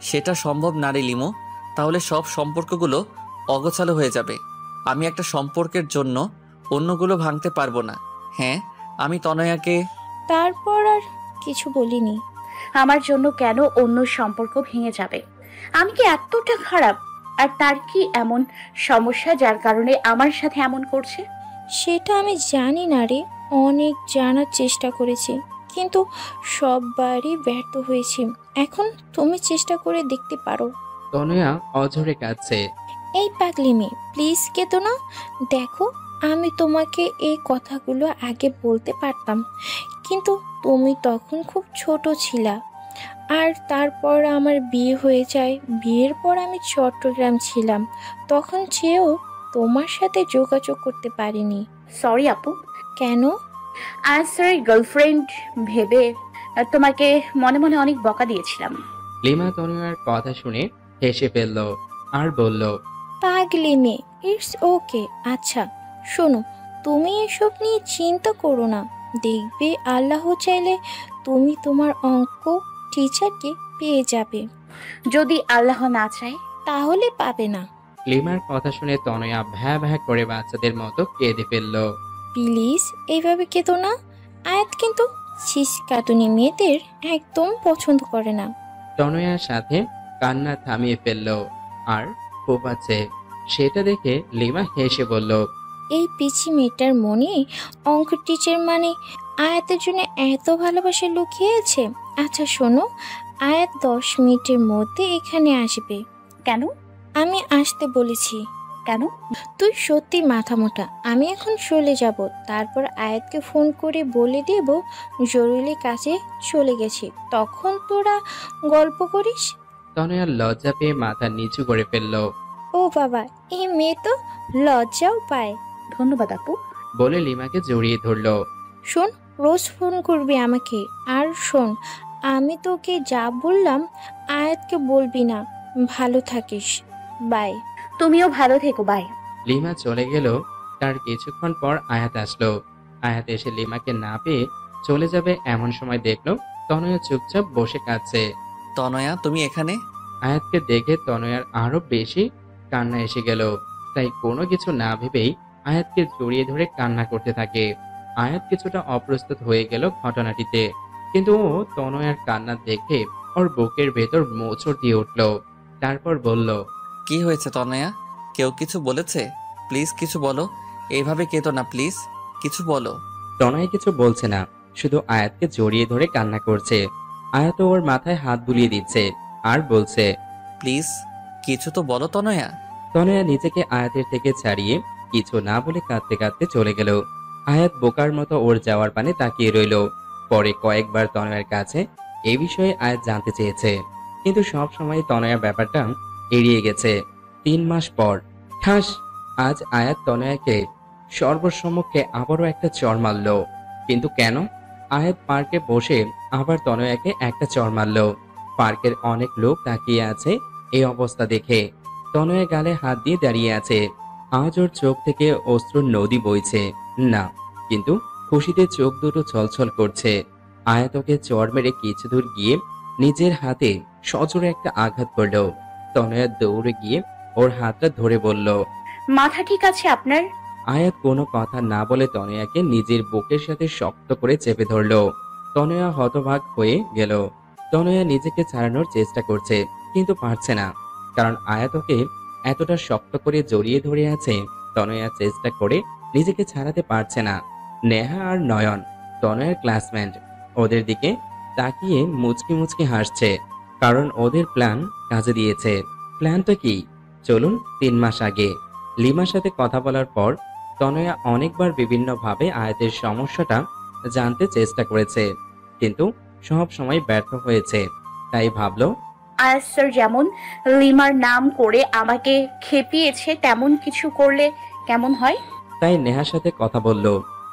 সেটা সম্ভব না রে লিমো। তাহলে সব সম্পর্কগুলো অগোছালো হয়ে যাবে। আমি একটা সম্পর্কের জন্য অন্যগুলো ভাঙতে পারবো না। হ্যাঁ, আমি তনয়াকে। তারপর আর কিছু বলিনি। আমার জন্য কেন অন্য সম্পর্ক ভেঙে যাবে? আমি কি এতটা খারাপ? আর তার কি এমন সমস্যা যার কারণে আমার সাথে এমন করছে? সেটা আমি জানি না রে, অনেক জানার চেষ্টা করেছি কিন্তু সববারই ব্যর্থ হয়েছি। এখন তুমি চেষ্টা করে দেখতে পারো। তনয়া অঝরে কাঁদছে। এই পাগলি মেয়ে, প্লিজ কেঁদো না। দেখো, আমি তোমাকে এই কথাগুলো আগে বলতে পারতাম, কিন্তু তুমি তখন খুব ছোট ছিলা। আর তারপর আমার বিয়ে হয়ে যায়। বিয়ের পর আমি চট্টগ্রাম ছিলাম, তখন চেয়েও তোমার সাথে যোগাযোগ করতে পারিনি। সরি আপু। কেন? আর স্যার গার্লফ্রেন্ড ভেবে তোমাকে মনে মনে অনেক বকা দিয়েছিলাম। লিমা তনয়ার কথা শুনে হেসে ফেলল আর বলল, পাগলি মেয়ে, ইটস ওকে। আচ্ছা শোনো, তুমি এসব নিয়ে চিন্তা করো না। দেখবে আল্লাহ চাইলে তুমি তোমার অঙ্ক টিচারকে পেয়ে যাবে। যদি আল্লাহ না চায়? তাহলে পাবে না। লিমার কথা শুনে তনয়া ভ্যা ভ্যা করে বাচ্চাদের মতো কেঁদে ফেলল। প্লিজ এইভাবে কেঁদো না। আয়াত কিন্তু কাতুনি মেয়েদের একদম পছন্দ করে না। তনয়ার সাথে কান্না থামিয়ে ফেলল আর ফোপাচ্ছে। সেটা দেখে লিমা হেসে বলল, এই পিচি মেয়েটার মনে অঙ্ক টিচার মানে আয়াতের জন্য এত ভালোবাসা লুকিয়ে আছে। আচ্ছা শোনো, আয়াত 10 মিনিটের মধ্যে এখানে আসবে। কেন? আমি আসতে বলেছি। কেন? তুই সত্যি মাথা মোটা। আমি এখন চলে যাব, তারপর আয়াতকে ফোন করে বলে দেব জরুরি কাজে চলে গেছি, তখন তোরা গল্প করিস। তনয়ার লজ্জা পেয়ে মাথা নিচু করে ফেলল। ও বাবা, এই মেয়ে তো লজ্জাও পায়। ধন্যবাদ আপু। বলে লিমাকে জড়িয়ে ধরল। শোন, রোজ ফোন করবি আমাকে। আর শোন, আমি তোকে যা বললাম আয়াতকে বলবি না। ভালো থাকিস, বাই। তুমিও ভালো থেকো, বাই। লিমা চলে গেল। তার কিছুক্ষণ পর আয়াত আসলো। আয়াত এসে লিমাকে না পেয়ে চলে যাবে এমন সময় দেখলো তনয়া চুপচাপ বসে কাঁদছে। তনয়া, তুমি এখানে? আয়াতকে দেখে তনয়ার আরো বেশি কান্না এসে গেল। তাই কোনো কিছু না ভেবেই আয়াতকে জড়িয়ে ধরে কান্না করতে থাকে। আয়াত কিছুটা অপ্রস্তুত হয়ে গেল ঘটনাটিতে, কিন্তু ও তনয়ার কান্না দেখে ওর বুকের ভেতর মোচড় দিয়ে উঠল। তারপর বলল, কি হয়েছে তনয়া? কেউ কিছু বলেছে? প্লিজ কিছু বলো। এইভাবে কেঁদো না, প্লিজ কিছু বলো। তনয় কিছু বলছে না, শুধু আয়াতকে জড়িয়ে ধরে কান্না করছে। আয়াত ওর মাথায় হাত বুলিয়ে দিচ্ছে আর বলছে, প্লিজ কিছু তো বলো তনয়া। তনয়া নিজেকে আয়াতের থেকে ছাড়িয়ে কিছু না বলে কাঁদতে কাঁদতে চলে গেল। আয়াত বোকার মতো ওর যাওয়ার পানে তাকিয়ে রইল। পরে কয়েকবার তনয়ার কাছে এই বিষয়ে আয়াত জানতে চেয়েছে, কিন্তু সব সময় তনয়া ব্যাপারটা এড়িয়ে গেছে। 3 মাস পর ঠাস আজ আয়াত তনয়াকে সর্বসম্মুখে আবারও একটা চড় মারল। কিন্তু কেন? আয়াত পার্কে বসে আবার তনয়াকে একটা চড় মারল। পার্কের অনেক লোক তাকিয়ে আছে এই অবস্থা দেখে। তনয়া গালে হাত দিয়ে দাঁড়িয়ে আছে। আজ ওর চোখ থেকে অশ্রুর নদী বইছে না, কিন্তু খুশিতে চোখ দুটো ছলছল করছে। আয়াত ওকে চড় মেরে কিছু দূর গিয়ে নিজের হাতে সজোরে একটা আঘাত করল। তনয়া দৌড়ে গিয়ে ওর হাতটা ধরে বলল, মাথা ঠিক আছে আপনার? আয়াত কোনো কথা না বলে তনয়াকে নিজের বুকের সাথে শক্ত করে চেপে ধরল। তনয়া হতবাক হয়ে গেল। তনয়া নিজেকে ছাড়ানোর চেষ্টা করছে, কিন্তু পারছে না, কারণ আয়াত ওকে এতটা শক্ত করে জড়িয়ে ধরে আছে। তনয়া চেষ্টা করে নিজেকে ছাড়াতে পারছে না। নেহা আর নয়ন তনয়ের ক্লাসমেট, ওদের দিকে তাকিয়ে মুচকি মুচকি হাসছে, কারণ ওদের প্ল্যান কাজে দিয়েছে। প্ল্যানটা কি? চলুন 3 মাস আগে লিমার সাথে কথা বলার পর তনয়া অনেকবার বিভিন্নভাবে আয়াতের সমস্যাটা জানতে চেষ্টা করেছে, কিন্তু সব সময় ব্যর্থ হয়েছে। তাই ভাবলো আয়াত স্যার যেমন লিমার নাম করে আমাকে খেপিয়েছে, তেমন কিছু করলে কেমন হয়? তাই নেহার সাথে কথা বলল,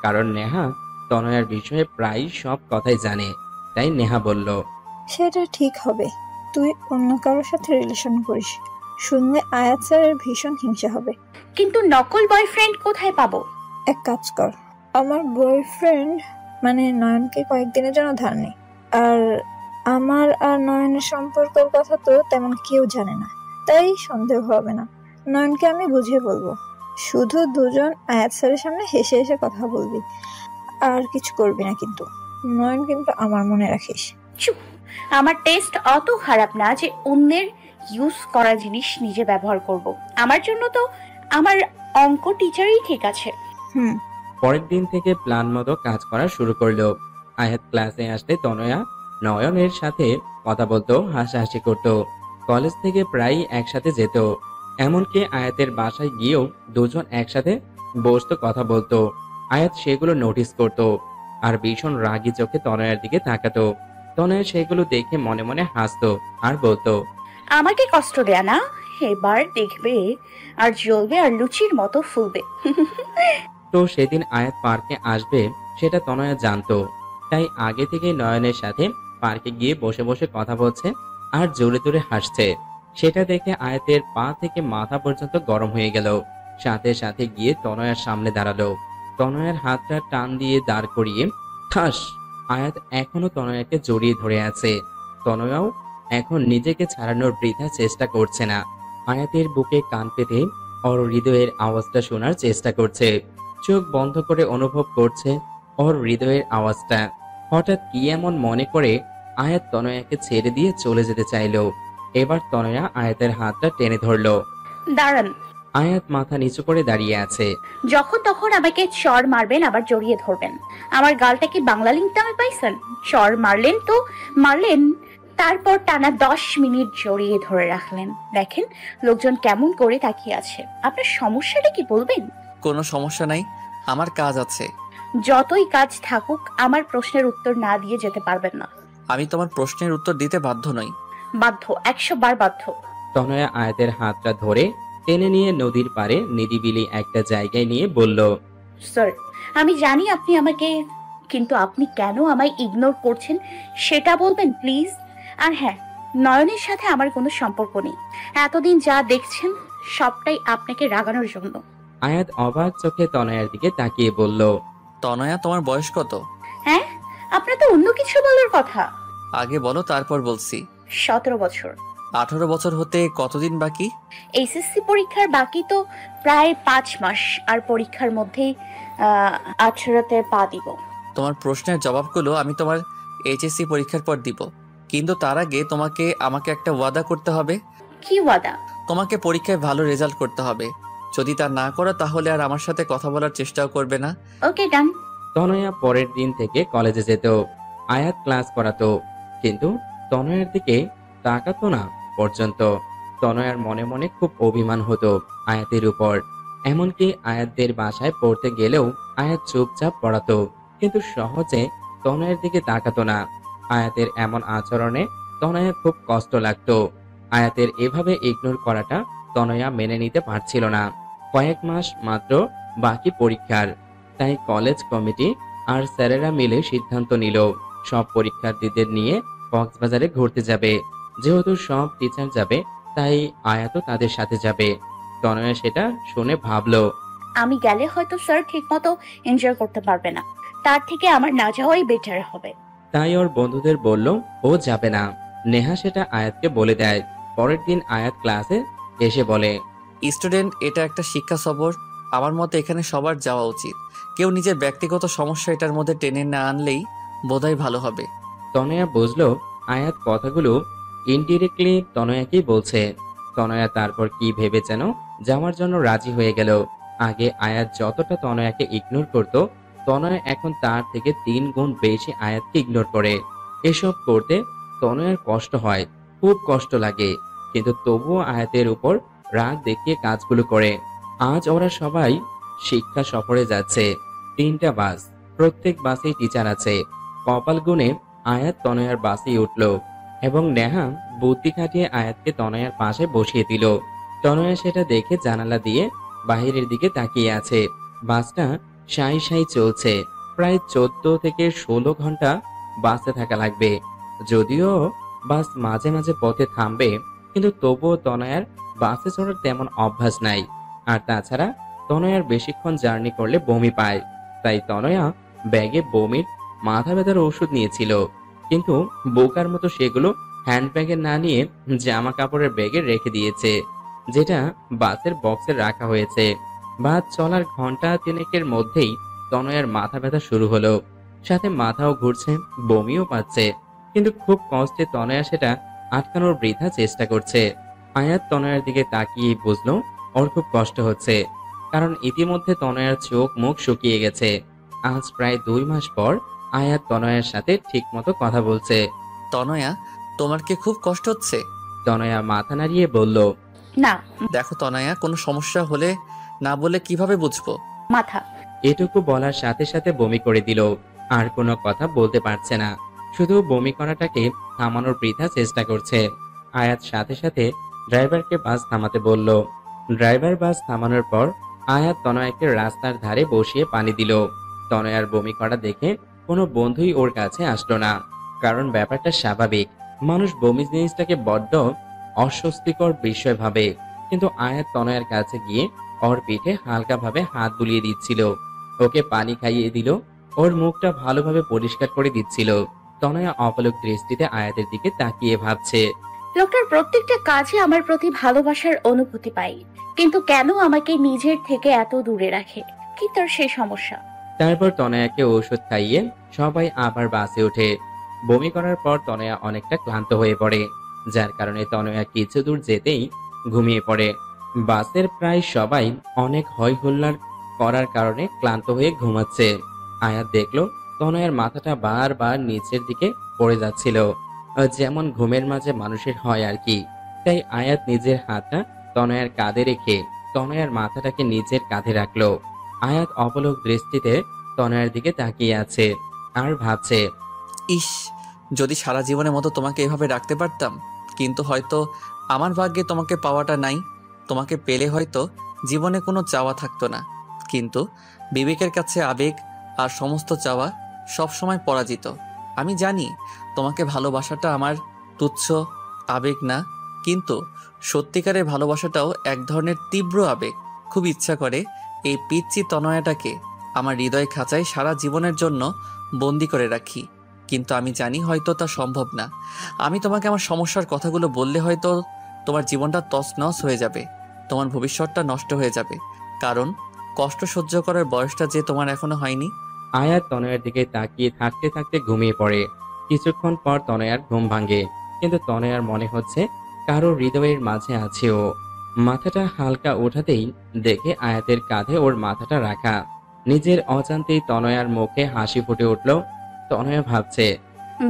কারণ নেহা তনয়ার বিষয়ে প্রায় সব কথাই জানে। তাই নেহা বলল, সেটা ঠিক হবে। তুই অন্য কারোর সাথে রিলেশন করিস, শুনলে আয়াত স্যারের ভীষণ হিংসা হবে। কিন্তু নকল বয়ফ্রেন্ড কোথায় পাবো? এক কাজ কর, আমার বয়ফ্রেন্ড মানে নয়নকে কয়েকদিনের জন্য ধার নে। আর আমার আর নয়নের সম্পর্কের কথা তো তেমন কেউ জানে না, তাই সন্দেহ হবে না। নয়নকে আমি বুঝিয়ে বলবো। শুধু দুজন আয়াত স্যারের সামনে হেসে হেসে কথা বলবি, আর কিছু করবি না। কিন্তু নয়ন কিন্তু আমার মনে রাখিস। চুপ! আমার টেস্ট অত খারাপ না যে অন্যের ইউজ করা জিনিস নিজে ব্যবহার করব। আমার জন্য তো আমার অঙ্ক টিচারই ঠিক আছে। পরের দিন থেকে প্ল্যান মতো কাজ করা শুরু করলো। আয়াত ক্লাসে আসলে তনয়া নয়নের সাথে কথা বলতো, হাসাহাসি করতো। কলেজ থেকে প্রায় একসাথে যেত, এমনকি আয়াতের বাসায় গিয়েও দুজন একসাথে বসতো, কথা বলতো। আয়াত সেগুলো নোটিস করত আর ভীষণ রাগী চোখে তনয়ার দিকে তাকাতো। তনয়া সেগুলো দেখে মনে মনে হাসতো আর বলতো, আমাকে কষ্ট দেয়া না, এবার দেখবে আর জ্বলবে আর লুচির মতো ফুলবে। তো সেদিন আয়াত পার্কে আসবে সেটা তনয়া জানতো, তাই আগে থেকে নয়নের সাথে পার্কে গিয়ে বসে বসে কথা বলছে আর জোরে জোরে হাসছে। সেটা দেখে আয়াতের পা থেকে মাথা পর্যন্ত গরম হয়ে গেল। সাথে সাথে গিয়ে তনয়ার সামনে দাঁড়ালো। তনয়ার হাতটা টান দিয়ে দাঁড় করিয়ে ঠাস। আয়াত এখনো তনয়াকে জড়িয়ে ধরে আছে। তনয়াও এখন নিজেকে ছাড়ানোর বৃথা চেষ্টা করছে না। আয়াতের বুকে কান পেতে ওর হৃদয়ের আওয়াজটা শোনার চেষ্টা করছে। চোখ বন্ধ করে অনুভব করছে ওর হৃদয়ের আওয়াজটা। হঠাৎ কি এমন মনে করে আয়াত তনয়াকে ছেড়ে দিয়ে চলে যেতে চাইলো। এবার তনয়া আয়াতের হাতটা টেনে ধরলো। দাঁড়ান! আয়াত মাথা নিচু করে দাঁড়িয়ে আছে। যখন তখন আমাকে চর মারবেন, আবার জড়িয়ে ধরবেন। আমার গালটা কি বাংলা লিঙ্ক নামে পাইছেন? চর মারলেন তো মারলেন, তারপর টানা 10 মিনিট জড়িয়ে ধরে রাখলেন। দেখেন লোকজন কেমন করে তাকিয়ে আছে। আপনার সমস্যাটা কি বলবেন? কোনো সমস্যা নাই, আমার কাজ আছে। যতই কাজ থাকুক, আমার প্রশ্নের উত্তর না দিয়ে যেতে পারবেন না। আমি তোমার প্রশ্নের উত্তর দিতে বাধ্য নই। বাধ্য, 100 বার বাধ্য। তনয়া আয়াতের হাতটা ধরে টেনে নিয়ে নদীর পাড়ে নিরিবিলি একটা জায়গায় নিয়ে বলল, স্যার, আমি জানি আপনি আমাকে, কিন্তু আপনি কেন আমায় ইগনোর করছেন সেটা বলবেন প্লিজ। আর হ্যাঁ, নয়নের সাথে আমার কোনো সম্পর্ক নেই। এতদিন যা দেখছেন সবটাই আপনাকে রাগানোর জন্য। আয়াত অবাক চোখে তনয়ার দিকে তাকিয়ে বলল, তনয়া, তোমার বয়স কত? হ্যাঁ, আপনার তো অন্য কিছু বলার কথা। আগে বলো, তারপর বলছি। 17 বছর। 18 বছর হতে কতদিন বাকি? এইচএসসি পরীক্ষার বাকি তো প্রায় 5 মাস, আর পরীক্ষার মধ্যেই 18তে পা দিব। তোমার প্রশ্নের জবাবগুলো আমি তোমার এইচএসসি পরীক্ষার পর দিব, কিন্তু তার আগে তোমাকে আমাকে একটা ওয়াদা করতে হবে। কি ওয়াদা? তোমাকে পরীক্ষায় ভালো রেজাল্ট করতে হবে। যদি তা না করো তাহলে আর আমার সাথে কথা বলার চেষ্টাও করবে না। ওকে, ডান। তনয়া পরের দিন থেকে কলেজে যেত। আয়াত ক্লাস করাতো, কিন্তু তনয়ার দিকে তাকাতো না পর্যন্ত। তনয়ার মনে মনে খুব অভিমান হতো আয়াতের উপর। এমনকি আয়াতদের বাসায় পড়তে গেলেও আয়াত চুপচাপ পড়াতো, কিন্তু সহজে তনয়ার দিকে তাকাতো না। আয়াতের এমন আচরণে তনয়া খুব কষ্ট লাগতো। আয়াতের এভাবে ইগনোর করাটা তনয়া মেনে নিতে পারছিল না। কয়েক মাস মাত্র বাকি পরীক্ষার, তাই কলেজ কমিটি আর স্যারেরা মিলে সিদ্ধান্ত নিল সব পরীক্ষার্থীদের নিয়ে কক্সবাজারে ঘুরতে যাবে। যেহেতু সব টিচার যাবে, তাই আয়াতও তাদের সাথে যাবে। তনয়া সেটা শুনে ভাবলো, আমি গেলে হয়তো স্যার ঠিকমতো এনজয় করতে পারবে না, তার থেকে আমার না যাওয়াই বেটার হবে। তাই ওর বন্ধুদের বলল ও যাবে না। নেহা সেটা আয়াতকে বলে দেয়। পরের দিন আয়াত ক্লাসে এসে বলে, স্টুডেন্ট, এটা একটা শিক্ষা সফর। আমার মতে এখানে সবার যাওয়া উচিত। কেউ নিজের ব্যক্তিগত সমস্যা এটার মধ্যে টেনে না আনলেই বোধহয় ভালো হবে। তনয়া বুঝলো আয়াত কথাগুলো ইনডিরেক্টলি তনয়াকেই বলছে। তনয়া তারপর কি ভেবে যেন যাওয়ার জন্য রাজি হয়ে গেল। আগে আয়াত যতটা তনয়াকে ইগনোর করত, তনয়া এখন তার থেকে 3 গুণ বেশি আয়াতকে ইগনোর করে। এসব করতে তনয়ার কষ্ট হয়, খুব কষ্ট লাগে, কিন্তু তবুও আয়াতের উপর রাগ দেখিয়ে কাজগুলো করে। আজ ওরা সবাই শিক্ষা সফরে যাচ্ছে। 3টা বাস, প্রত্যেক বাসেই টিচার আছে। কপাল গুণে আয়াত তনয়ার বাসেই উঠল এবং নেহা বুদ্ধি খাটিয়ে আয়াতকে তনয়ার পাশে বসিয়ে দিল। তনয়া সেটা দেখে জানালা দিয়ে বাহিরের দিকে তাকিয়ে আছে। বাসটা সাই সাই চলছে। প্রায় 14 থেকে 16 ঘন্টা বাসে থাকা লাগবে। যদিও বাস মাঝে মাঝে পথে থামবে, কিন্তু তবুও তনয়ার বাসে চড়ার তেমন অভ্যাস নাই। আর তাছাড়া তনয়ার বেশিক্ষণ জার্নি করলে বমি পায়, তাই তনয়া ব্যাগে বমির মাথা ব্যথার ওষুধ নিয়েছিল, কিন্তু বোকার মতো সেগুলো হ্যান্ডব্যাগে না নিয়ে জামা কাপড়ের ব্যাগে রেখে দিয়েছে, যেটা বাসের বক্সে রাখা হয়েছে। বাস চলার ঘন্টা 3 মধ্যেই তনয়ার মাথা ব্যথা শুরু হলো, সাথে মাথাও ঘুরছে, বমিও পাচ্ছে, কিন্তু খুব কষ্টে তনয়া সেটা আটকানোর বৃথা চেষ্টা করছে। আয়াত তনয়ার দিকে তাকিয়ে বুঝলো ওর খুব কষ্ট হচ্ছে, কারণ ইতিমধ্যে তনয়ার চোখ মুখ শুকিয়ে গেছে। আজ প্রায় 2 মাস পর আয়াত তনয়ার সাথে ঠিকমতো কথা বলছে। তনয়া, তোমার কি খুব কষ্ট হচ্ছে? তনয়া মাথা নাড়িয়ে বলল, না। দেখো তনয়া, কোনো সমস্যা হলে না বলে কিভাবে বুঝবো? মাথা। এটুকু বলার সাথে সাথে বমি করে দিল। আর কোনো কথা বলতে পারছে না, শুধু বমি করাটাকে থামানোর বৃথা চেষ্টা করছে। আয়াত সাথে সাথে ড্রাইভারকে বাস থামাতে বলল। ড্রাইভার বাস থামানোর পর আয়াত তনয়াকে রাস্তার ধারে বসিয়ে পানি দিল। তনয়ার বমি করা দেখে কোনো বন্ধুই ওর কাছে আসলো না, কারণ ব্যাপারটা স্বাভাবিক। মানুষ বমি জিনিসটাকে বড্ড অস্বস্তিকর বিষয় ভাবে, কিন্তু আয়াত তনয়ার কাছে গিয়ে ওর পিঠে হালকাভাবে হাত বুলিয়ে দিচ্ছিল, ওকে পানি খাইয়ে দিল, ওর মুখটা ভালোভাবে পরিষ্কার করে দিচ্ছিল। তনয়া অপলক দৃষ্টিতে আয়াতের দিকে তাকিয়ে ভাবছে, লোকটার প্রত্যেকটা কাজে আমার প্রতি ভালোবাসার অনুভূতি পাই, কিন্তু কেন আমাকে নিজের থেকে এত দূরে রাখে? কি তার সেই সমস্যা? তারপর তনয়াকে ওষুধ খাইয়ে সবাই আবার বাসে ওঠে। বমি করার পর তনয়া অনেকটা ক্লান্ত হয়ে পড়ে, যার কারণে তনয়া কিছু দূর যেতেই ঘুমিয়ে পড়ে। বাসের প্রায় সবাই অনেক হই হুল্লাড় করার কারণে ক্লান্ত হয়ে ঘুমাচ্ছে। আয়াত দেখলো তনয়ার মাথাটা বারবার নিচের দিকে পড়ে যাচ্ছিল, যেমন ঘুমের মাঝে মানুষের হয় আর কি। তাই আয়াত নিজের হাতটা তনয়ার কাঁধে রেখে তনয়ার মাথাটাকে নিজের কাঁধে রাখলো। আয়াত অপলক দৃষ্টিতে তনয়ার দিকে তাকিয়ে আছে আর ভাবছে, ইস, যদি সারা জীবনের মতো তোমাকে এভাবে রাখতে পারতাম, কিন্তু হয়তো আমার ভাগ্যে তোমাকে পাওয়াটা নাই। তোমাকে পেলে হয়তো জীবনে কোনো চাওয়া থাকতো না, কিন্তু বিবেকের কাছে আবেগ আর সমস্ত চাওয়া সবসময় পরাজিত। আমি জানি তোমাকে ভালোবাসাটা আমার তুচ্ছ আবেগ না, কিন্তু সত্যিকারের ভালোবাসাটাও এক ধরনের তীব্র আবেগ। খুব ইচ্ছা করে এই পিচ্চি তনয়াটাকে আমার হৃদয় খাঁচায় সারা জীবনের জন্য বন্দি করে রাখি, কিন্তু আমি জানি হয়তো তা সম্ভব না। আমি তোমাকে আমার সমস্যার কথাগুলো বললে হয়তো তোমার জীবনটা তছনছ হয়ে যাবে, তোমার ভবিষ্যৎটা নষ্ট হয়ে যাবে, কারণ কষ্ট সহ্য করার বয়সটা যে তোমার এখনো হয়নি। আয়াত তনয়ার দিকে তাকিয়ে থাকতে থাকতে ঘুমিয়ে পড়ে। কিছুক্ষণ পর তনয়ার ঘুম ভাঙে, কিন্তু তনয়ার মনে হচ্ছে কারো হৃদয়ের মাঝে আছে ও। মাথাটা হালকা ওঠাতেই দেখে আয়াতের কাঁধে ওর মাথাটা রাখা। নিজের অজান্তেই তনয়ার মুখে হাসি ফুটে উঠল। তনয়া ভাবছে,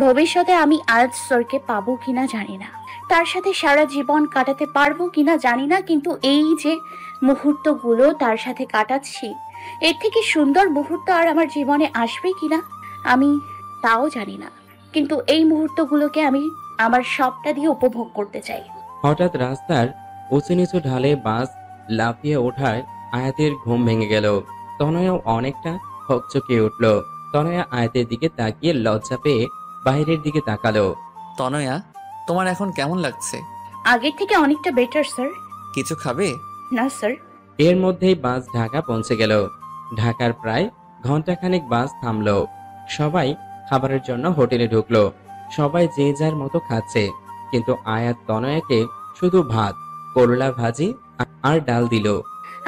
ভবিষ্যতে আমি আয়াত স্যারকে পাবো কিনা জানি না, তার সাথে সারা জীবন কাটাতে পারবো কিনা জানি না, কিন্তু এই যে মুহূর্তগুলো তার সাথে কাটাচ্ছি, এর থেকে সুন্দর মুহূর্ত আর আমার জীবনে আসবে কিনা আমি তাও জানি না, কিন্তু এই মুহূর্তগুলোকে আমি আমার সবটা দিয়ে উপভোগ করতে চাই। হঠাৎ রাস্তার উঁচু নিচু ঢালে বাস লাফিয়ে ওঠায় আয়াতের ঘুম ভেঙে গেল। তনয়াও অনেকটা হকচকিয়ে উঠল। তনয়া আয়াতের দিকে তাকিয়ে লজ্জা পেয়ে বাইরের দিকে তাকালো। তনয়া, তোমার এখন কেমন লাগছে? আগের থেকে অনেকটা বেটার স্যার। কিছু খাবে? না স্যার। এর মধ্যেই বাস ঢাকা পৌঁছে গেল। ঢাকার প্রায় ঘন্টাখানেক বাস থামলো। সবাই খাবারের জন্য হোটেলে ঢুকলো। সবাই যে যার মতো খাচ্ছে, কিন্তু আয়াত তনয়াকে শুধু ভাত, করলা ভাজি আর ডাল দিল।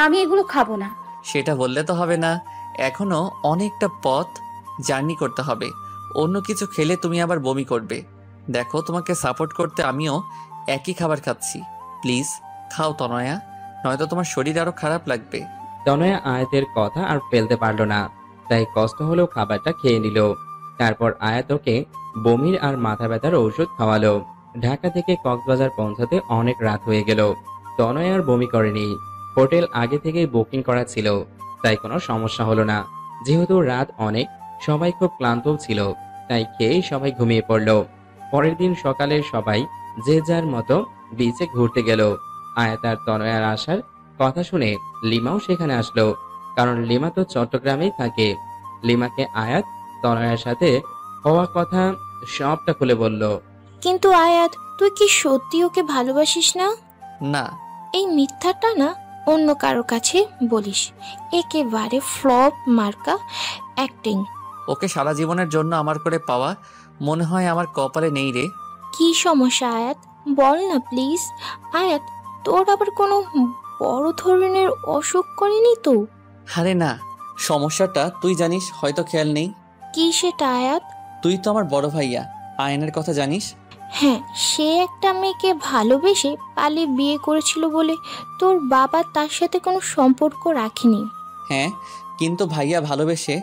আমি এগুলো খাবো না। সেটা বললে তো হবে না, এখনো অনেকটা পথ জার্নি করতে হবে। অন্য কিছু খেলে তুমি আবার বমি করবে। দেখো, তোমাকে সাপোর্ট করতে আমিও একই খাবার খাচ্ছি। প্লিজ খাও তনয়া, নয়তো তোমার শরীর আরো খারাপ লাগবে। তনয়া আয়াতের কথা আর ফেলতে পারল না, তাই কষ্ট হলেও খাবারটা খেয়ে নিল। তারপর আয়াত ওকে বমির আর মাথা ব্যথার ঔষধ খাওয়ালো। ঢাকা থেকে কক্সবাজার পৌঁছাতে অনেক রাত হয়ে গেল। তনয় আর বমি করেনি, হোটেল আগে থেকেই বুকিং করা ছিল, তাই কোনো সমস্যা হলো না। যেহেতু রাত অনেক, সবাই খুব ক্লান্তও ছিল, তাই খেয়েই সবাই ঘুমিয়ে পড়ল। পরের দিন সকালে সবাই যে যার মতো বিচে ঘুরতে গেল। আয়াত আর তনয়ার আসার কথা শুনে লিমাও সেখানে আসলো, কারণ লিমা তো চট্টগ্রামেই থাকে। লিমাকে আয়াত তনয়ার সাথে হওয়া কথা সবটা খুলে বলল। কিন্তু আয়াত, তুই কি সত্যি ওকে ভালোবাসিস না? না। এই মিথ্যাটা না অন্য কারো কাছে বলিস, একেবারে ফ্লপ মার্কা অ্যাক্টিং। ওকে সারা জীবনের জন্য আমার করে পাওয়া মনে হয় আমার কপালে নেই রে। কি সমস্যা আয়াত, বল না প্লিজ। আয়াত, তোর আবার কোনো বড় ধরনের অসুখ করেনি তো? আরে না, সমস্যাটা তুই জানিস, হয়তো খেয়াল নেই। কি সেটা আয়াত? তুই তো আমার বড় ভাইয়া আয়নের কথা জানিস? হ্যাঁ, সে একটা মেয়েকে ভালোবেসে পালিয়ে বিয়ে করেছিল বলে তোর বাবা তার সাথে কোনো সম্পর্ক রাখেনি। হ্যাঁ, কিন্তু ভাইয়া ভালোবেসে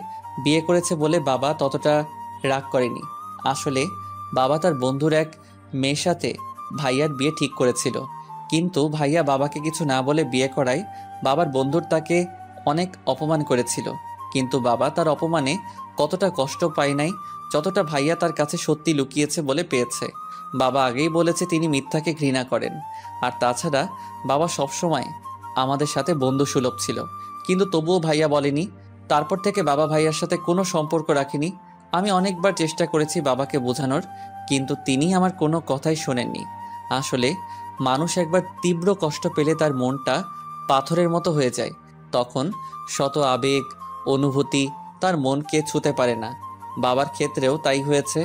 বিয়ে করেছে বলে বাবা ততটা রাগ করেনি। আসলে বাবা তার বন্ধুর এক মেয়ের সাথে ভাইয়ার বিয়ে ঠিক করেছিল, কিন্তু ভাইয়া বাবাকে কিছু না বলে বিয়ে করায় বাবার বন্ধুর তাকে অনেক অপমান করেছিল। কিন্তু বাবা তার অপমানে কতটা কষ্ট পায় নাই যতটা ভাইয়া তার কাছে সত্যি লুকিয়েছে বলে পেয়েছে। বাবা আগেই বলেছে তিনি মিথ্যাকে ঘৃণা করেন, আর তাছাড়া বাবা সবসময় আমাদের সাথে বন্ধু সুলভ ছিল, কিন্তু তবুও ভাইয়া বলেনি। তারপর থেকে বাবা ভাইয়ার সাথে কোনো সম্পর্ক রাখেনি। আমি অনেকবার চেষ্টা করেছি বাবাকে বোঝানোর, কিন্তু তিনি আমার কোনো কথাই শোনেননি। আসলে মানুষ একবার তীব্র কষ্ট পেলে তার মনটা পাথরের মতো হয়ে যায়, তখন শত আবেগ অনুভূতি তার মনকে ছুঁতে পারে না। বাবার ক্ষেত্রেও তাই হয়েছে।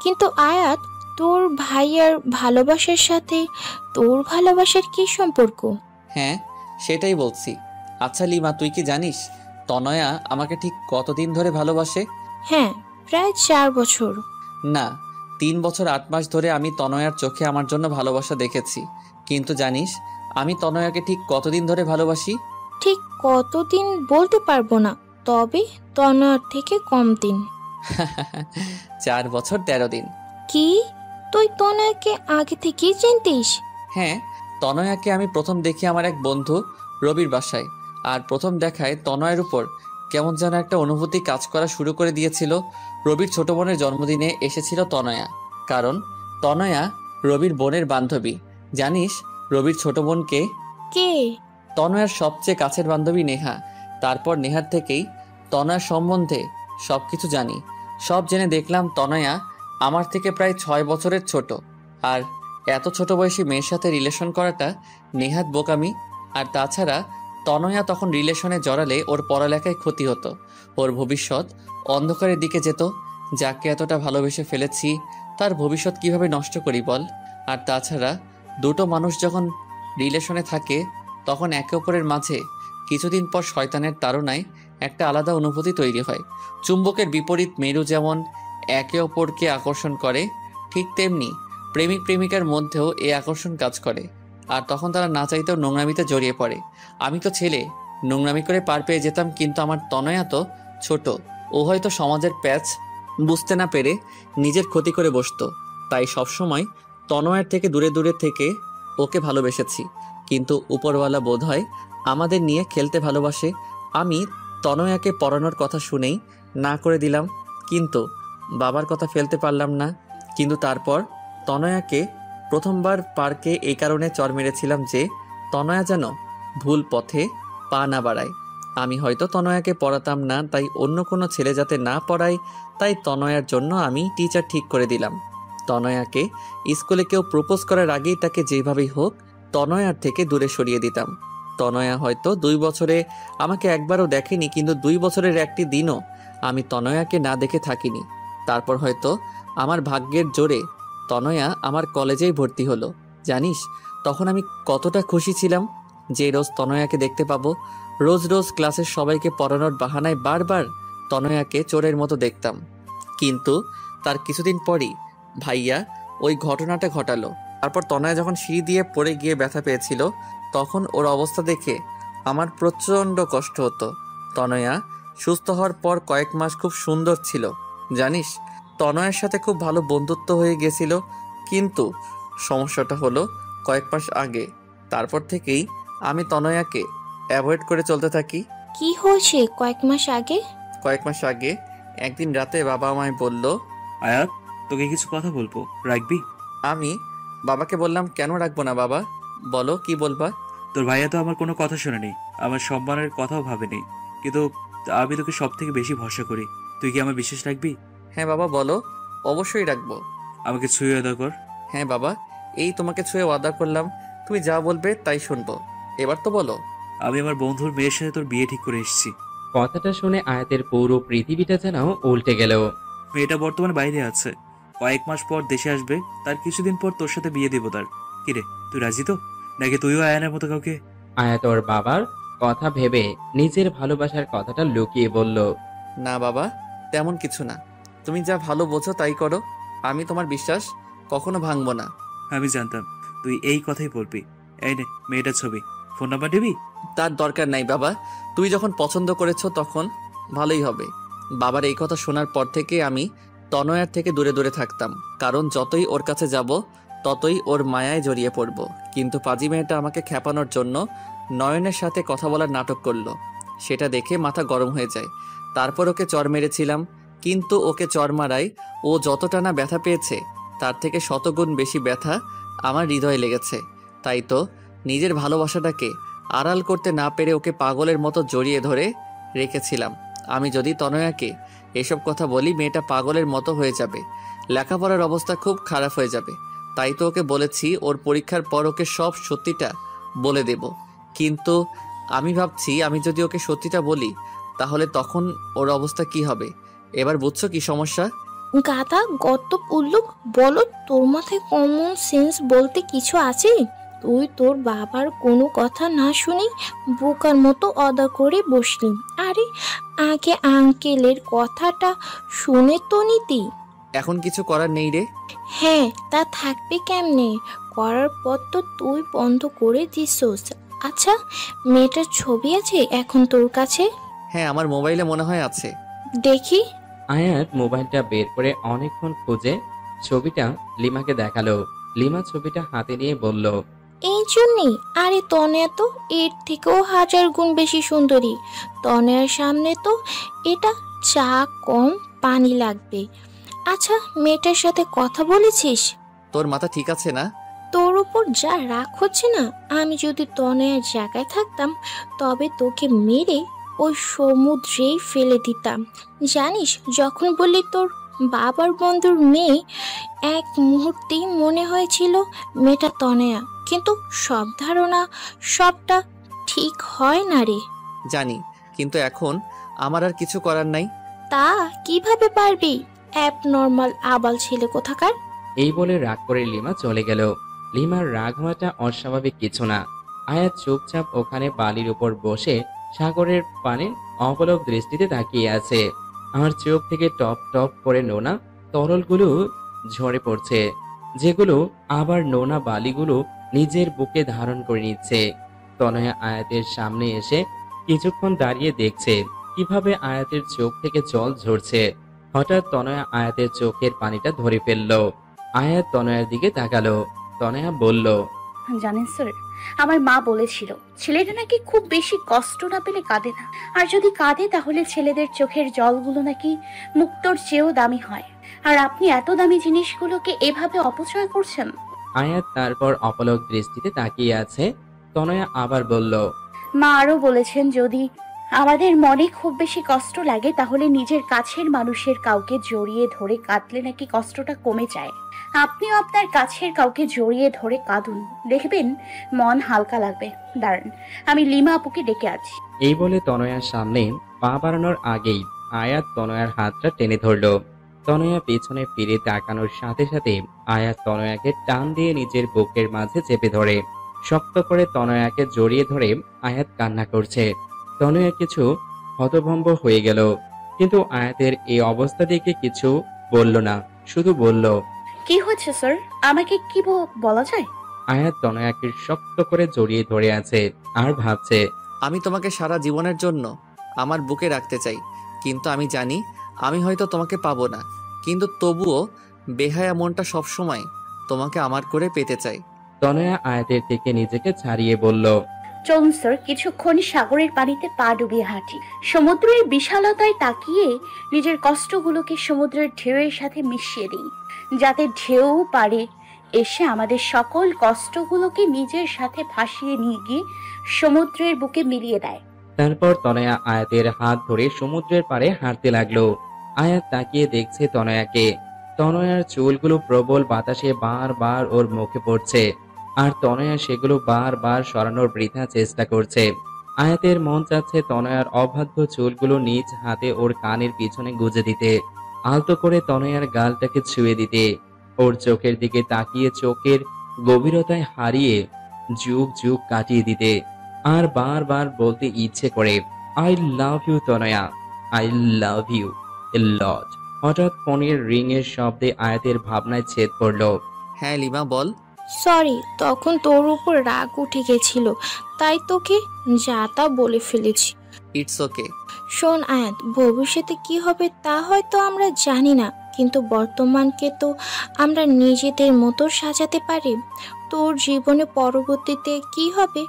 কিন্তু আয়াত, তোর ভাইয়ার ভালোবাসার সাথে তোর ভালোবাসার কি সম্পর্ক? হ্যাঁ, সেটাই বলছি। আচ্ছা লিমা, তুই কি জানিস তনয়া আমাকে ঠিক কতদিন ধরে ভালোবাসে? হ্যাঁ, প্রায় 4 বছর। না, 3 বছর 8 মাস ধরে আমি তনয়ার চোখে আমার জন্য ভালোবাসা দেখেছি। কিন্তু জানিস আমি তনয়াকে ঠিক কতদিন ধরে ভালোবাসি? ঠিক কতদিন বলতে পারবো না, তবে তনয়ার থেকে কম দিন। 4 বছর 13 দিন। কি, তুই তনয়াকে আগে থেকেই চিনতিস? হ্যাঁ, তনয়াকে আমি প্রথম দেখি আমার এক বন্ধু রবির বাসায়, আর প্রথম দেখায় তনয়ের উপর কেমন যেন একটা অনুভূতি কাজ করা শুরু করে দিয়েছিল। রবির ছোট বোনের জন্মদিনে এসেছিল তনয়া, কারণ তনয়া রবির বোনের বান্ধবী। জানিস রবির ছোট বোনকে? কে? তনয়ার সবচেয়ে কাছের বান্ধবী নেহা। তারপর নেহার থেকেই তনয়ার সম্বন্ধে সবকিছু জানি। সব জেনে দেখলাম তনয়া আমার থেকে প্রায় 6 বছরের ছোট, আর এত ছোট বয়সী মেয়ের সাথে রিলেশন করাটা নেহাত বোকামি। আর তাছাড়া তনয়া তখন রিলেশনে জড়ালে ওর পড়ালেখায় ক্ষতি হতো, ওর ভবিষ্যৎ অন্ধকারের দিকে যেত। যাকে এতটা ভালোবেসে ফেলেছি তার ভবিষ্যৎ কিভাবে নষ্ট করি বল? আর তাছাড়া দুটো মানুষ যখন রিলেশনে থাকে তখন একে অপরের মাঝে কিছুদিন পর শয়তানের তাড়নায় একটা আলাদা অনুভূতি তৈরি হয়। চুম্বকের বিপরীত মেরু যেমন একে অপরকে আকর্ষণ করে, ঠিক তেমনি প্রেমিক প্রেমিকার মধ্যেও এই আকর্ষণ কাজ করে, আর তখন তারা না চাইতেও নোংরামিতে জড়িয়ে পড়ে। আমি তো ছেলে, নোংরামি করে পার পেয়ে যেতাম, কিন্তু আমার তনয়া তো ছোট, ও হয়তো সমাজের প্যাচ বুঝতে না পেরে নিজের ক্ষতি করে বসতো। তাই সবসময় তনয়ার থেকে দূরে দূরে থেকে ওকে ভালোবেসেছি। কিন্তু উপরওয়ালা বোধহয় আমাদের নিয়ে খেলতে ভালোবাসে। আমি তনয়াকে পড়ানোর কথা শুনেই না করে দিলাম, কিন্তু বাবার কথা ফেলতে পারলাম না। কিন্তু তারপর তনয়াকে প্রথমবার পার্কে এই কারণে চর মেরেছিলাম যে তনয়া যেন ভুল পথে পা না বাড়ায়। আমি হয়তো তনয়াকে পড়াতাম না, তাই অন্য কোনো ছেলে যাতে না পড়ায়, তাই তনয়ার জন্য আমি টিচার ঠিক করে দিলাম। তনয়াকে স্কুলে কেউ প্রপোজ করার আগেই তাকে যেভাবেই হোক তনয়ার থেকে দূরে সরিয়ে দিতাম। তনয়া হয়তো 2 বছরে আমাকে একবারও দেখেনি, কিন্তু 2 বছরের একটি দিনও আমি তনয়াকে না দেখে থাকিনি। তারপর হয়তো আমার ভাগ্যের জোরে তনয়া আমার কলেজেই ভর্তি হলো। জানিস তখন আমি কতটা খুশি ছিলাম যে রোজ তনয়াকে দেখতে পাবো। রোজ রোজ ক্লাসের সবাইকে পড়ানোর বাহানায় বারবার তনয়াকে চোরের মতো দেখতাম। কিন্তু তার কিছুদিন পরই ভাইয়া ওই ঘটনাটা ঘটালো। তারপর তনয়া যখন সিঁড়ি দিয়ে পড়ে গিয়ে ব্যথা পেয়েছিল, তখন ওর অবস্থা দেখে আমার প্রচণ্ড কষ্ট হতো। তনয়া সুস্থ হওয়ার পর কয়েক মাস খুব সুন্দর ছিল জানিস। তনয়ার সাথে খুব ভালো বন্ধুত্ব হয়ে গেছিল, কিন্তু সমস্যাটা হলো কয়েক মাস আগে। তারপর থেকেই আমি তনয়াকে অ্যাভয়েড করে চলতে থাকি। কি হয়েছে কয়েক মাস আগে? কয়েক মাস আগে একদিন রাতে বাবা আমায় বলল, আয়াত, তোকে কিছু কথা বলবো, রাখবি? আমি বাবাকে বললাম, কেন রাখবো না বাবা, বলো কি বলবা। তোর ভাইয়া তো আমার কোনো কথা শোনেনি, আমার সম্মানের কথাও ভাবেনি, কিন্তু আমি তোকে সব থেকে বেশি ভরসা করি। তুই কি আমার বিশ্বাস রাখবি? হ্যাঁ বাবা বলো, অবশ্যই রাখবো। আমাকে ছুঁয়ে আদা কর। হ্যাঁ বাবা, এই তোমাকে ছুঁয়ে ওয়াদা করলাম, তুমি যা বলবে তাই শুনবো। এবার তো বলো। আমি আমার বন্ধুর মেয়ের সাথে তোর বিয়ে ঠিক করে এসেছি। কথাটা শুনে আয়াতের পুরো পৃথিবীটা যেন উল্টে গেল। মেয়েটা বর্তমানে বাইরে আছে, কয়েক মাস পর দেশে আসবে, তার কিছুদিন পর তোর সাথে বিয়ে দেবো তার। কিরে, তুই রাজি তো? নাকি তুইও আয়ানের মতো কাউকে? আয়াত ওর বাবার কথা ভেবে নিজের ভালোবাসার কথাটা লুকিয়ে বলল, না বাবা, তেমন কিছু না, তুমি যা ভালো বোঝো তাই করো, আমি তোমার বিশ্বাস কখনো ভাঙবো না। আমি জানতাম তুই এই কথাই বলবি। এই নে মেয়েটার ছবি, ফোন নাম্বার দিবি? তার দরকার নাই বাবা, তুই যখন পছন্দ করেছো তখন ভালোই হবে। বাবার এই কথা শোনার পর থেকে আমি তনয়ার থেকে দূরে দূরে থাকতাম, কারণ যতই ওর কাছে যাব ততই ওর মায়ায় জড়িয়ে পড়ব। কিন্তু পাজি মেয়েটা আমাকে খেপানোর জন্য নয়নের সাথে কথা বলার নাটক করলো, সেটা দেখে মাথা গরম হয়ে যায়। তারপর ওকে চর মেরেছিলাম, কিন্তু ওকে চর মারায় ও যতটা না ব্যথা পেয়েছে তার থেকে শতগুণ বেশি ব্যথা আমার হৃদয়ে লেগেছে। তাই তো নিজের ভালোবাসাটাকে আড়াল করতে না পেরে ওকে পাগলের মতো জড়িয়ে ধরে রেখেছিলাম। আমি যদি তনয়াকে এসব কথা বলি মেয়েটা পাগলের মতো হয়ে যাবে, লেখাপড়ার অবস্থা খুব খারাপ হয়ে যাবে। তাই তো ওকে বলেছি ওর পরীক্ষার পর ওকে সব সত্যিটা বলে দেব। কিন্তু আমি ভাবছি আমি যদি ওকে সত্যিটা বলি তাহলে তখন ওর অবস্থা কি হবে। এবার বুঝছো কি সমস্যা? গাদা গত উল্লুক, বলো তোর মাথায় কমন সেন্স বলতে কিছু আছে? তুই তোর বাবার কোনো কথা না শুনি বোকার মতো অদা করে বসলি। আরে আগে আঙ্কেলের কথাটা শুনে তো নিতি। এখন কিছু করার নেই রে। হ্যাঁ, তা থাকবে কেমনে, করার পর তো তুই বন্ধ করে দিছস। আচ্ছা, মেয়েটার ছবি আছে এখন তোর কাছে? হ্যাঁ, আমার মোবাইলে মনে হয় আছে। দেখি। আয়াত মোবাইলটা বের করে অনেকক্ষণ খুঁজে ছবিটা লিমাকে দেখালো। লিমা ছবিটা হাতে নিয়ে বলল, এই জন্যই। আরে তনয়া তো এর থেকেও 1000 গুণ বেশি সুন্দরী। তনয়ার সামনে তো এটা চা কম পানি লাগবে। আচ্ছা, মেয়েটার সাথে কথা বলেছিস? তোর মাথা ঠিক আছে না? তোর উপর যা রাগ হচ্ছে না, আমি যদি তনয়ার জায়গায় থাকতাম তবে তোকে মেরে ওই সমুদ্রেই ফেলে দিতাম। জানিস, যখন বললি তোর বাবার বন্ধুর মেয়ে, এক মুহূর্তেই মনে হয়েছিল মেয়েটা তনয়া, কিন্তু সব ধারণা সবটা ঠিক হয় না রে। জানি, কিন্তু এখন আমার আর কিছু করার নাই। তা কিভাবে পারবি, অ্যাবনর্মাল আবাল ছেলে কোথাকার। এই বলে রাগ করে লিমা চলে গেল। লিমার রাগ হওয়াটা অস্বাভাবিক কিছু না। আয়াত চুপচাপ ওখানে বালির উপর বসে সাগরের পানে অপলক দৃষ্টিতে তাকিয়ে আছে। আমার চোখ থেকে টপ টপ করে নোনা তরলগুলো ঝরে পড়ছে, যেগুলো আবার নোনা বালিগুলো নিজের বুকে ধারণ করে নিচ্ছে। তনয়া আয়াতের সামনে এসে কিছুক্ষণ দাঁড়িয়ে দেখছে কিভাবে আয়াতের চোখ থেকে জল ঝরছে। হঠাৎ তনয়া আয়াতের চোখের পানিটা ধরে ফেললো। আয়াত তনয়ার দিকে তাকালো। তনয়া বলল, জানেন স্যার, আমার মা বলেছিল ছেলেটা নাকি খুব বেশি কষ্ট না পেলে কাঁদে না, আর যদি কাঁদে তাহলে ছেলেদের চোখের জলগুলো নাকি মুক্তোর চেয়েও দামি হয়। আর আপনি এত দামি জিনিসগুলোকে এভাবে অপচয় করছেন। আয়াত তারপর অপলক দৃষ্টিতে তাকিয়ে আছে। তনয়া আবার বলল, মা আরো বলেছেন যদি আমাদের মনে খুব বেশি কষ্ট লাগে তাহলে নিজের কাছের মানুষের কাউকে জড়িয়ে ধরে কাঁদলে নাকি কষ্টটা কমে যায়। আপনিও আপনার কাছের কাউকে জড়িয়ে ধরে কাঁদুন, দেখবেন মন হালকা লাগবে। দাঁড়ান, আমি লিমা আপুকে ডেকে আছি। এই বলে তনয়ার সামনে পা বাড়ানোর আগেই আয়াত তনয়ার হাতটা টেনে ধরল। তনয়া পেছনে ফিরে তাকানোর সাথে সাথে আয়াত তনয়াকে টান দিয়ে নিজের বুকের মাঝে চেপে ধরে শক্ত করে তনয়াকে জড়িয়ে ধরে আয়াত কান্না করছে। তনয়া কিছু হতভম্ব হয়ে গেল, কিন্তু আয়াতের এই অবস্থা দেখে কিছু বলল না, শুধু বলল, কি হয়েছে স্যার, আমাকে কি বলা যায়? আয়াত তনয়াকে শক্ত করে জড়িয়ে ধরে আছে আর ভাবছে, আমি তোমাকে সারা জীবনের জন্য আমার বুকে রাখতে চাই, কিন্তু আমি জানি আমি হয়তো তোমাকে পাবো না, কিন্তু তবুও বেহায়া মনটা সবসময় তোমাকে আমার করে পেতে চাই। তনয়া আয়াতের থেকে নিজেকে ছাড়িয়ে বলল, চলুন স্যার, কিছুক্ষণ সাগরের পানিতে পা ডুবিয়ে হাঁটি। সমুদ্রের বিশালতায় তাকিয়ে নিজের কষ্টগুলোকে সমুদ্রের ঢেউয়ের সাথে মিশিয়ে দিই, যাতে ঢেউ পারে এসে আমাদের সকল কষ্টগুলোকে নিজের সাথে ভাসিয়ে নিয়ে গিয়ে সমুদ্রের বুকে মিলিয়ে দেয়। তারপর তনয়া আয়াতের হাত ধরে সমুদ্রের পাড়ে হাঁটতে লাগলো। আয়াত তাকিয়ে দেখছে তনয়াকে। তনয়ার চুলগুলো প্রবল বাতাসে বারবার ওর মুখে পড়ছে, আর তনয়া সেগুলো বারবার সরানোর বৃথা চেষ্টা করছে। আয়াতের মন চাচ্ছে তনয়ার অবাধ্য চুলগুলো নিজ হাতে ওর কানের পিছনে গুজে দিতে, আলতো করে তনয়ার গালটাকে ছুঁয়ে দিতে, ওর চোখের দিকে তাকিয়ে চোখের গভীরতায় হারিয়ে যুগ যুগ কাটিয়ে দিতে, আর বারবার বলতে ইচ্ছে করে, I love you Tanaya, I love you a lot. হঠাৎ ফোনের রিং এর শব্দে আয়াতের ভাবনায় ছেদ পড়ল। হ্যাঁ লিমা, বল। সরি, তখন তোর উপর রাগ উঠে গেছিল, তাই তোকে যা তা বলে ফেলেছি। It's okay. শোন আয়াত, ভবিষ্যতে কি হবে তা হয়তো আমরা জানি না, কিন্তু বর্তমানকে তো আমরা নিজেদের মতো সাজাতে পারি। তোর জীবনে পরবর্তীতে কি হবে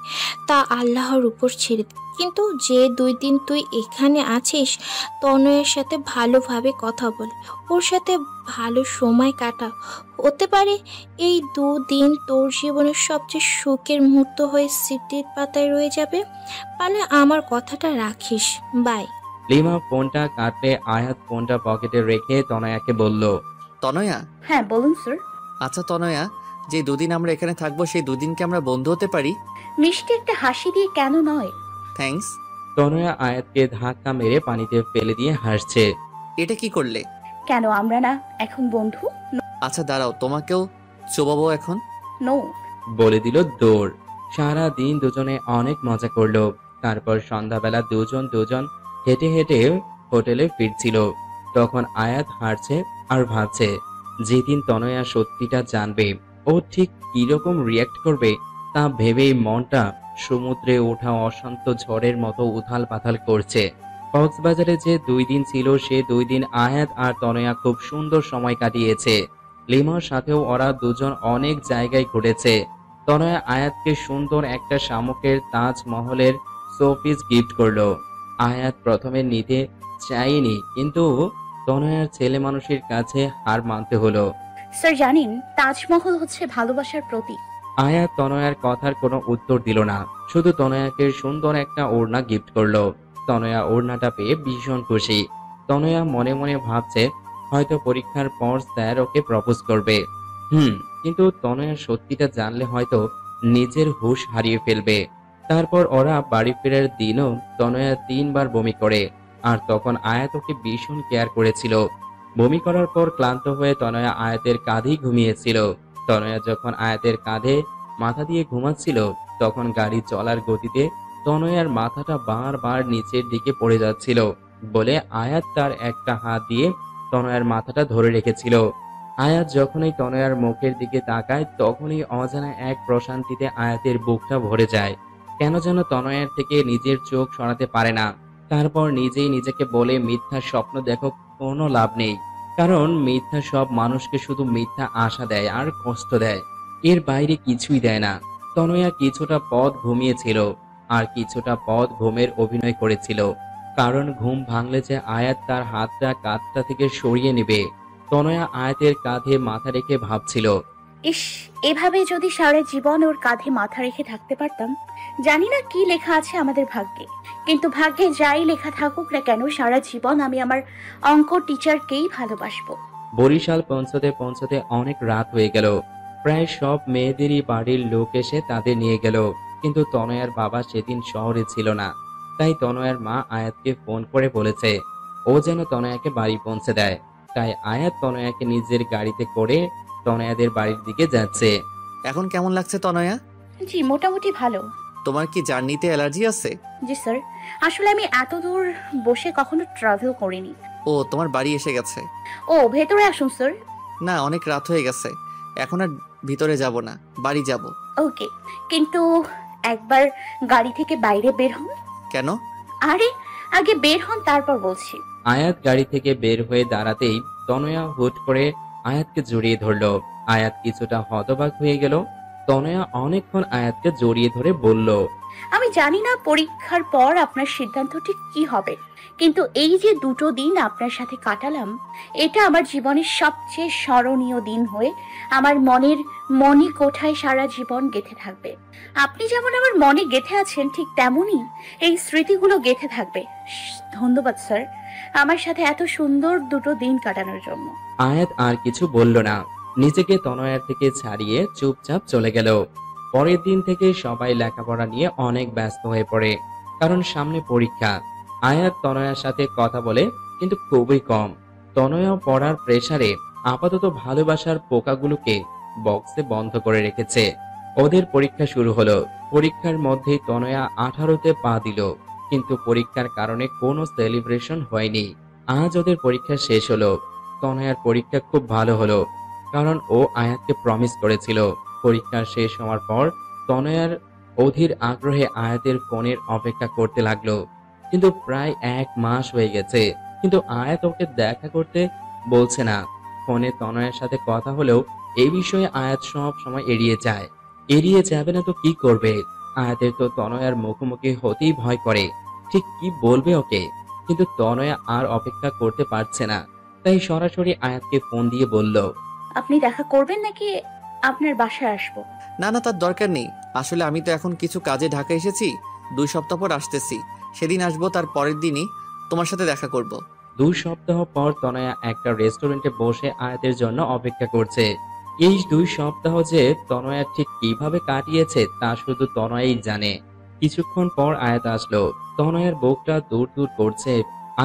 তা আল্লাহর উপর ছেড়ে দে। কিন্তু যে 2 দিন তুই এখানে আছিস, তনয়ের সাথে ভালোভাবে কথা বল, ওর সাথে ভালো সময় কাটা। হতে পারে এই 2 দিন তোর জীবনের সবচেয়ে সুখের মুহূর্ত হয়ে স্মৃতির পাতায় রয়ে যাবে। পারলে আমার কথাটা রাখিস। বাই। লিমা ফোনটা কাটলে আয়াত ফোনটা পকেটে রেখে তনয়াকে বলল, তনয়া। হ্যাঁ বলুন স্যার। আচ্ছা তনয়া, যে 2 দিন আমরা এখানে থাকবো সেই 2 দিনকে আমরা বন্ধু হতে পারি? মিষ্টি একটা হাসি দিয়ে কেন নয়। থ্যাঙ্কস। তনয়া আয়াতকে ধাক্কা মেরে পানিতে ফেলে দিয়ে হাসছে। এটা কি করলে? কেন আমরা না এখন বন্ধু? আচ্ছা দাঁড়াও, তোমাকেও চোবাবো এখন। নো। বলে দিল দৌড়। সারা দিন দুজনে অনেক মজা করলো। তারপর সন্ধ্যাবেলা দুজন হেঁটে হেঁটে হোটেলে ফিরছিল। তখন আয়াত হাঁটছে আর ভাবছে, যেদিন তনয়া সত্যিটা জানবে ও ঠিক কিরকম রিয়াক্ট করবে তা ভেবেই মনটা সমুদ্রে ওঠা অশান্ত ঝড়ের মতো উথাল পাথাল করছে। কক্সবাজারে যে 2 দিন ছিল সে 2 দিন আয়াত আর তনয়া খুব সুন্দর সময় কাটিয়েছে। লিমার সাথেও ওরা দুজন অনেক জায়গায় ঘুরেছে। তনয়া আয়াতকে সুন্দর একটা শামুকের তাজমহলের শোপিস গিফট করলো। আয়াত প্রথমে নিতে চাইনি, কিন্তু তনয়ার ছেলে মানুষের কাছে হার মানতে হলো। স্যার জানেন, তাজমহল হচ্ছে ভালোবাসার প্রতীক। আয়াত তনয়ার কথার কোনো উত্তর দিল না, শুধু তনয়াকে সুন্দর একটা ওড়না গিফট করলো। তনয়া ওড়নাটা পেয়ে ভীষণ খুশি। তনয়া মনে মনে ভাবছে হয়তো পরীক্ষার পর স্যার ওকে প্রপোজ করবে। কিন্তু তনয়া সত্যিটা জানলে হয়তো নিজের হুঁশ হারিয়ে ফেলবে। তারপর ওরা বাড়ি ফেরার দিনও তনয়া 3 বার বমি করে, আর তখন আয়াত ওকে ভীষণ কেয়ার করেছিল। বমি করার পর ক্লান্ত হয়ে তনয়া আয়াতের কাঁধেই ঘুমিয়েছিল। তনয়া যখন আয়াতের কাঁধে মাথা দিয়ে ঘুমাচ্ছিল, তখন গাড়ি চলার গতিতে তনয়ার মাথাটা বারবার নিচের দিকে পড়ে যাচ্ছিল বলে আয়াত তার একটা হাত দিয়ে তনয়ার মাথাটা ধরে রেখেছিল। আয়াত যখনই তনয়ার মুখের দিকে তাকায়, তখনই অজানা এক প্রশান্তিতে আয়াতের বুকটা ভরে যায়। কেন যেন তনয়ার থেকে নিজের চোখ সরাতে পারে না। তারপর নিজেই নিজেকে বলে, মিথ্যা স্বপ্ন দেখো, কোনো লাভ নেই, কারণ মিথ্যা সব মানুষকে শুধু মিথ্যা আশা দেয় আর কষ্ট দেয়, এর বাইরে কিছুই দেয় না। তনয়া কিছুটা পথ ঘুমিয়েছিল আর কিছুটা পথ ঘুমের অভিনয় করেছিল, কারণ ঘুম ভাঙলে যে আয়াত তার হাতটা কাঁধটা থেকে সরিয়ে নেবে। তনয়া আয়াতের কাঁধে মাথা রেখে ভাবছিল, ইস, এভাবে যদি সারা জীবন ওর কাঁধে মাথা রেখে থাকতে পারতাম। জানি না কি লেখা আছে আমাদের ভাগ্যে, কিন্তু ভাগ্যে যাই লেখা থাকুক না কেন, সারা জীবন আমি আমার অঙ্ক টিচারকেই ভালোবাসবো। বরিশাল পৌঁছতে পৌঁছতে অনেক রাত হয়ে গেল। প্রায় সব মেয়েদেরই বাড়ির লোক এসে তাদের নিয়ে গেল, কিন্তু তনয়ার বাবা সেদিন শহরে ছিল না। তাই তনয়ার মা আয়াতকে ফোন করে বলেছে ও যেন তনয়াকে বাড়ি পৌঁছে দেয়। তাই আয়াত তনয়াকে নিজের গাড়িতে করে তনয়াদের বাড়ির দিকে যাচ্ছে। এখন কেমন লাগছে তনয়া? জি মোটামুটি ভালো। তোমার কি জার্নিতে অ্যালার্জি আছে? জি স্যার, আসলে আমি এত দূর বসে কখনো ট্রাভেল করিনি। ও, তোমার বাড়ি এসে গেছে? ও, ভেতরে আসুন স্যার। না, অনেক রাত হয়ে গেছে, এখন আর ভিতরে যাব না, বাড়ি যাব। ওকে, কিন্তু একবার গাড়ি থেকে বাইরে বের হন। কেন? আরে আগে বের হন, তারপর বলছি। আয়াত গাড়ি থেকে বের হয়ে দাঁড়াতেই তনয়া হুট করে আয়াতকে জড়িয়ে ধরলো। আয়াত কিছুটা হতবাক হয়ে গেল। তনয়া অনেকক্ষণ আয়াতকে জড়িয়ে ধরে বলল, আমি জানি না পরীক্ষার পর আপনার সিদ্ধান্ত ঠিক কি হবে, কিন্তু এই যে 2 দিন আপনার সাথে কাটালাম, এটা আমার জীবনের সবচেয়ে স্মরণীয় দিন হয়ে আমার মনের মণিকোঠায় সারা জীবন গেঁথে থাকবে। আপনি যেমন আমার মনে গেঁথে আছেন, ঠিক তেমনই এই স্মৃতিগুলো গেঁথে থাকবে। ধন্যবাদ স্যার, আমার সাথে এত সুন্দর 2 দিন কাটানোর জন্য। আয়াত আর কিছু বলল না, নিজেকে তনয়ার থেকে ছাড়িয়ে চুপচাপ চলে গেল। পরের দিন থেকে সবাই লেখাপড়া নিয়ে অনেক ব্যস্ত হয়ে পড়ে, কারণ সামনে পরীক্ষা। আয়াত তনয়ার সাথে কথা বলে, কিন্তু খুবই কম। তনয়া পড়ার প্রেসারে আপাতত ভালোবাসার পোকাগুলোকে বক্সে বন্ধ করে রেখেছে। ওদের পরীক্ষা শুরু হলো। পরীক্ষার মধ্যেই তনয়া 18তে পা দিল, কিন্তু পরীক্ষার কারণে কোনো সেলিব্রেশন হয়নি। আজ ওদের পরীক্ষা শেষ হলো। তনয়ার পরীক্ষা খুব ভালো হলো, কারণ ও আয়াতকে প্রমিস করেছিল। পরীক্ষা শেষ হওয়ার পর তনয়ার অধীর আগ্রহে আয়াতের ফোনের অপেক্ষা করতে লাগলো। কিন্তু প্রায় 1 মাস হয়ে গেছে, কিন্তু আয়াত ওকে দেখা করতে বলছে না। ফোনে তনয়ার সাথে কথা হলেও এই বিষয়ে আয়াত সব সময় এড়িয়ে যায়। এড়িয়ে যাবে না তো কি করবে? আয়াতের তো তনয়ার মুখোমুখি হতেই ভয় করে, ঠিক কি বলবে ওকে। কিন্তু তনয়া আর অপেক্ষা করতে পারছে না, তাই সরাসরি আয়াতকে ফোন দিয়ে বলল, আপনি দেখা করবেন নাকি আপনার বাসায় আসবো? না না, তার দরকার নেই। আসলে আমি তো এখন কিছু কাজে ঢাকা এসেছি, 2 সপ্তাহ পর আসতেছি। সেদিন আসবো, তার পরের দিনই তোমার সাথে দেখা করব। 2 সপ্তাহ পর তনয়া একটা রেস্টুরেন্টে বসে আয়াতের জন্য অপেক্ষা করছে। এই 2 সপ্তাহ যে তনয়া ঠিক কিভাবে কাটিয়েছে তা শুধু তনয়াই জানে। কিছুক্ষণ পর আয়াত আসলো। তনয়ার বুকটা দূর দূর করছে।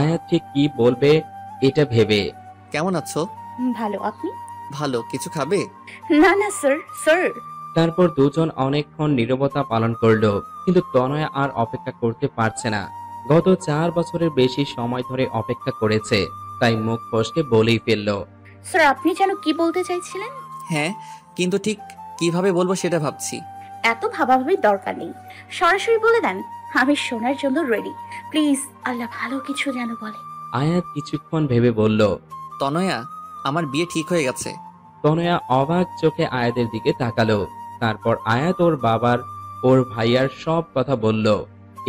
আয়াত ঠিক কি বলবে এটা ভেবে। কেমন আছো? ভালো, আপনি? ভালো। কিছু খাবে? না না স্যার, স্যার। তারপর দুজন অনেকক্ষণ নীরবতা পালন করলো, কিন্তু তনয়া আর অপেক্ষা করতে পারছে না। গত 4 বছরের বেশি সময় ধরে অপেক্ষা করেছে, তাই মুখ ফসকে বলেই ফেললো, স্যার আপনি যেন কি বলতে চাইছিলেন? হ্যাঁ, কিন্তু ঠিক কিভাবে বলবো সেটা ভাবছি। এত ভাবাভাবির দরকার নেই, সরাসরি বলে দেন। আমি শোনার জন্য রেডি। প্লিজ, আল্লাহ ভালো কিছু যেন বলে। আয়াত কিছুক্ষণ ভেবে বলল, তনয়া, আমার বিয়ে ঠিক হয়ে গেছে। তনয়া অবাক চোখে আয়াতের দিকে তাকালো। তারপর আয়াত ওর বাবার, ওর ভাইয়ার সব কথা বলল।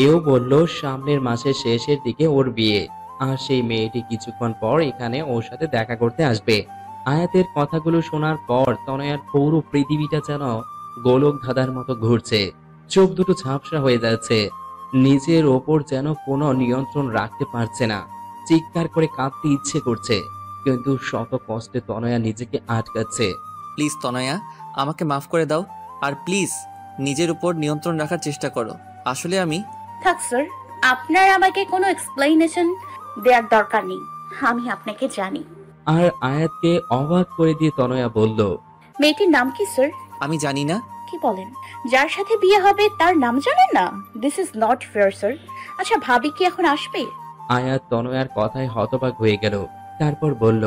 এও বলল সামনের মাসের শেষের দিকে ওর বিয়ে, আর সেই মেয়েটি কিছুক্ষণ পর এখানে ওর সাথে দেখা করতে আসবে। আয়াতের কথাগুলো শোনার পর তনয়ার পুরো পৃথিবীটা যেন গোলক ধাঁধার মতো ঘুরছে। চোখ দুটো ঝাপসা হয়ে যাচ্ছে। নিজের ওপর যেন কোনো নিয়ন্ত্রণ রাখতে পারছে না। চিৎকার করে কাঁদতে ইচ্ছে করছে, কিন্তু শত কষ্টে তনয়া নিজেকে আটকাচ্ছে। প্লিজ তনয়া, আমাকে মাফ করে দাও। আর প্লিজ নিজের উপর নিয়ন্ত্রণ রাখার চেষ্টা করো। আসলে আমি... থাক স্যার, আপনার আমাকে কোনো এক্সপ্লেনেশন দেওয়ার দরকার নেই। আমি আপনাকে জানি। আর আয়াতকে অবাক করে দিয়ে তনয়া বলল, মেয়েটির নাম কি স্যার? আমি জানি না। কি বলেন? যার সাথে বিয়ে হবে তার নাম জানেন না? This is not fair sir. আচ্ছা, ভাবি কি এখন আসবে? আয়াত তনয়ার কথায় হতবাক হয়ে গেল। তারপর বলল,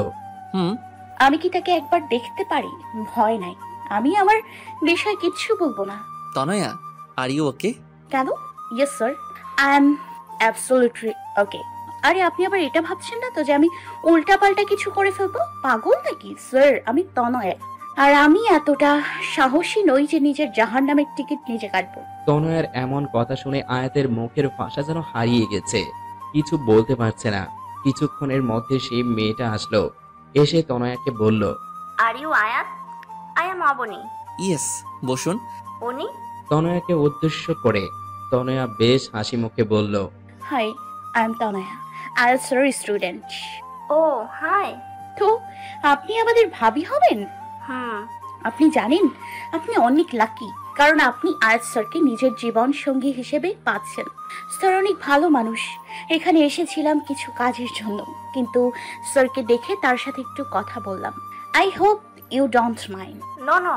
আমি কি তাকে একবার দেখতে পারি? ভয় নাই, আমি আমার বিষয়ে কিচ্ছু বলবো না। তনয়া, আর ইউ ওকে? কেন? Yes sir, I am absolutely ওকে। আরে আপনি আবার এটা ভাবছেন না তো যে আমি উল্টাপাল্টা কিছু করে ফেলবো? পাগল নাকি স্যার? আমি তনয়া, আর আমি এতটা সাহসী নই যে নিজের জাহান্নামের টিকিট নিজে কাটবো। তনয়ার এমন কথা শুনে আয়াতের মুখের ভাষা যেন হারিয়ে গেছে, কিছু বলতে পারছে না। কিছুক্ষণের মধ্যে সেই মেয়েটা আসলো। এসে তনয়াকে বলল, are you Ayat? I am Abani. Yes, বসুন। উনি? তনয়াকে উদ্দেশ্য করে তনয়া বেশ হাসি মুখে বলল, hi, I am Tanaya, IELTS এর স্টুডেন্ট। Oh hi. তো আপনি আমাদের ভাবি হবেন? আপনি জানেন আপনি অনেক লাকি, কারণ আপনি আয়াত স্যারকে নিজের জীবন সঙ্গী হিসেবে পাচ্ছেন। স্যার অনেক ভালো মানুষ। এখানে এসেছিলাম কিছু কাজের জন্য, কিন্তু স্যারকে দেখে তার সাথে একটু কথা বললাম। I hope you don't mind. No no.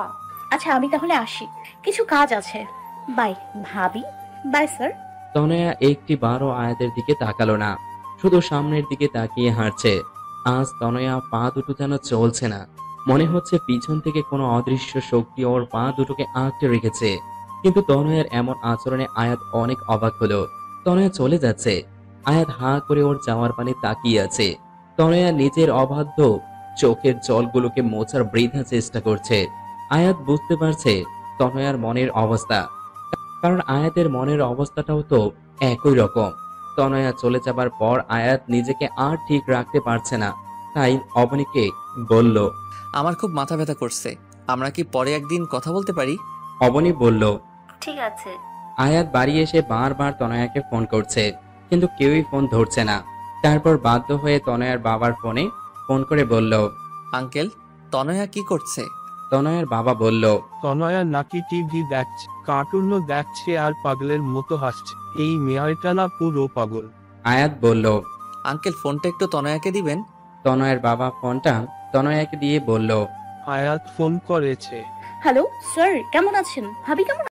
আচ্ছা, আমি তাহলে আসি, কিছু কাজ আছে। বাই ভাবি। By sir. তনয়া একটিবারও আয়াতের দিকে তাকালো না, শুধু সামনের দিকে তাকিয়ে হাঁটছে। আজ তনয়া পা দুটো যেন চলছে না, মনে হচ্ছে পিছন থেকে কোনো অদৃশ্য শক্তি ওর পা দুটোকে আঁকড়ে রেখেছে। কিন্তু তনয়ার এমন আচরণে আয়াত অনেক অবাক হলো। তনয়া চলে যাচ্ছে। আয়াত হাঁ করে ওর যাওয়ার পানে তাকিয়ে আছে। তনয়া নিজের অবাধ্য চোখের জলগুলোকে মোছার বৃথা চেষ্টা করছে। আয়াত বুঝতে পারছে তনয়ার মনের অবস্থা, কারণ আয়াতের মনের অবস্থাটাও তো একই রকম। তনয়া চলে যাবার পর আয়াত নিজেকে আর ঠিক রাখতে পারছে না, তাই অবনীকে বলল, আমার খুব মাথা ব্যথা করছে, আমরা কি পরে একদিন কথা বলতে পারি? অবনী বলল। ঠিক আছে। আয়াত বাড়ি এসে বারবার তনয়াকে ফোন করছে, কিন্তু কেউই ফোন ধরছে না। তারপর বাধ্য হয়ে তনয়ার বাবার ফোনে ফোন করে বলল, আঙ্কেল, তনয়া কি করছে? তনয়ার বাবা বলল, তনয়া নাকি টিভি দেখছে, কার্টুনও দেখছে আর পাগলের মতো হাসছে। এই মেয়েটা না পুরো পাগল। আয়াত বলল, আঙ্কেল, ফোনটা একটু তনয়াকে দিবেন। তনয়ের বাবা ফোনটা তনয়াকে দিয়ে বলল, আয়াত ফোন করেছে। হ্যালো স্যার, কেমন আছেন? ভাবি কেমন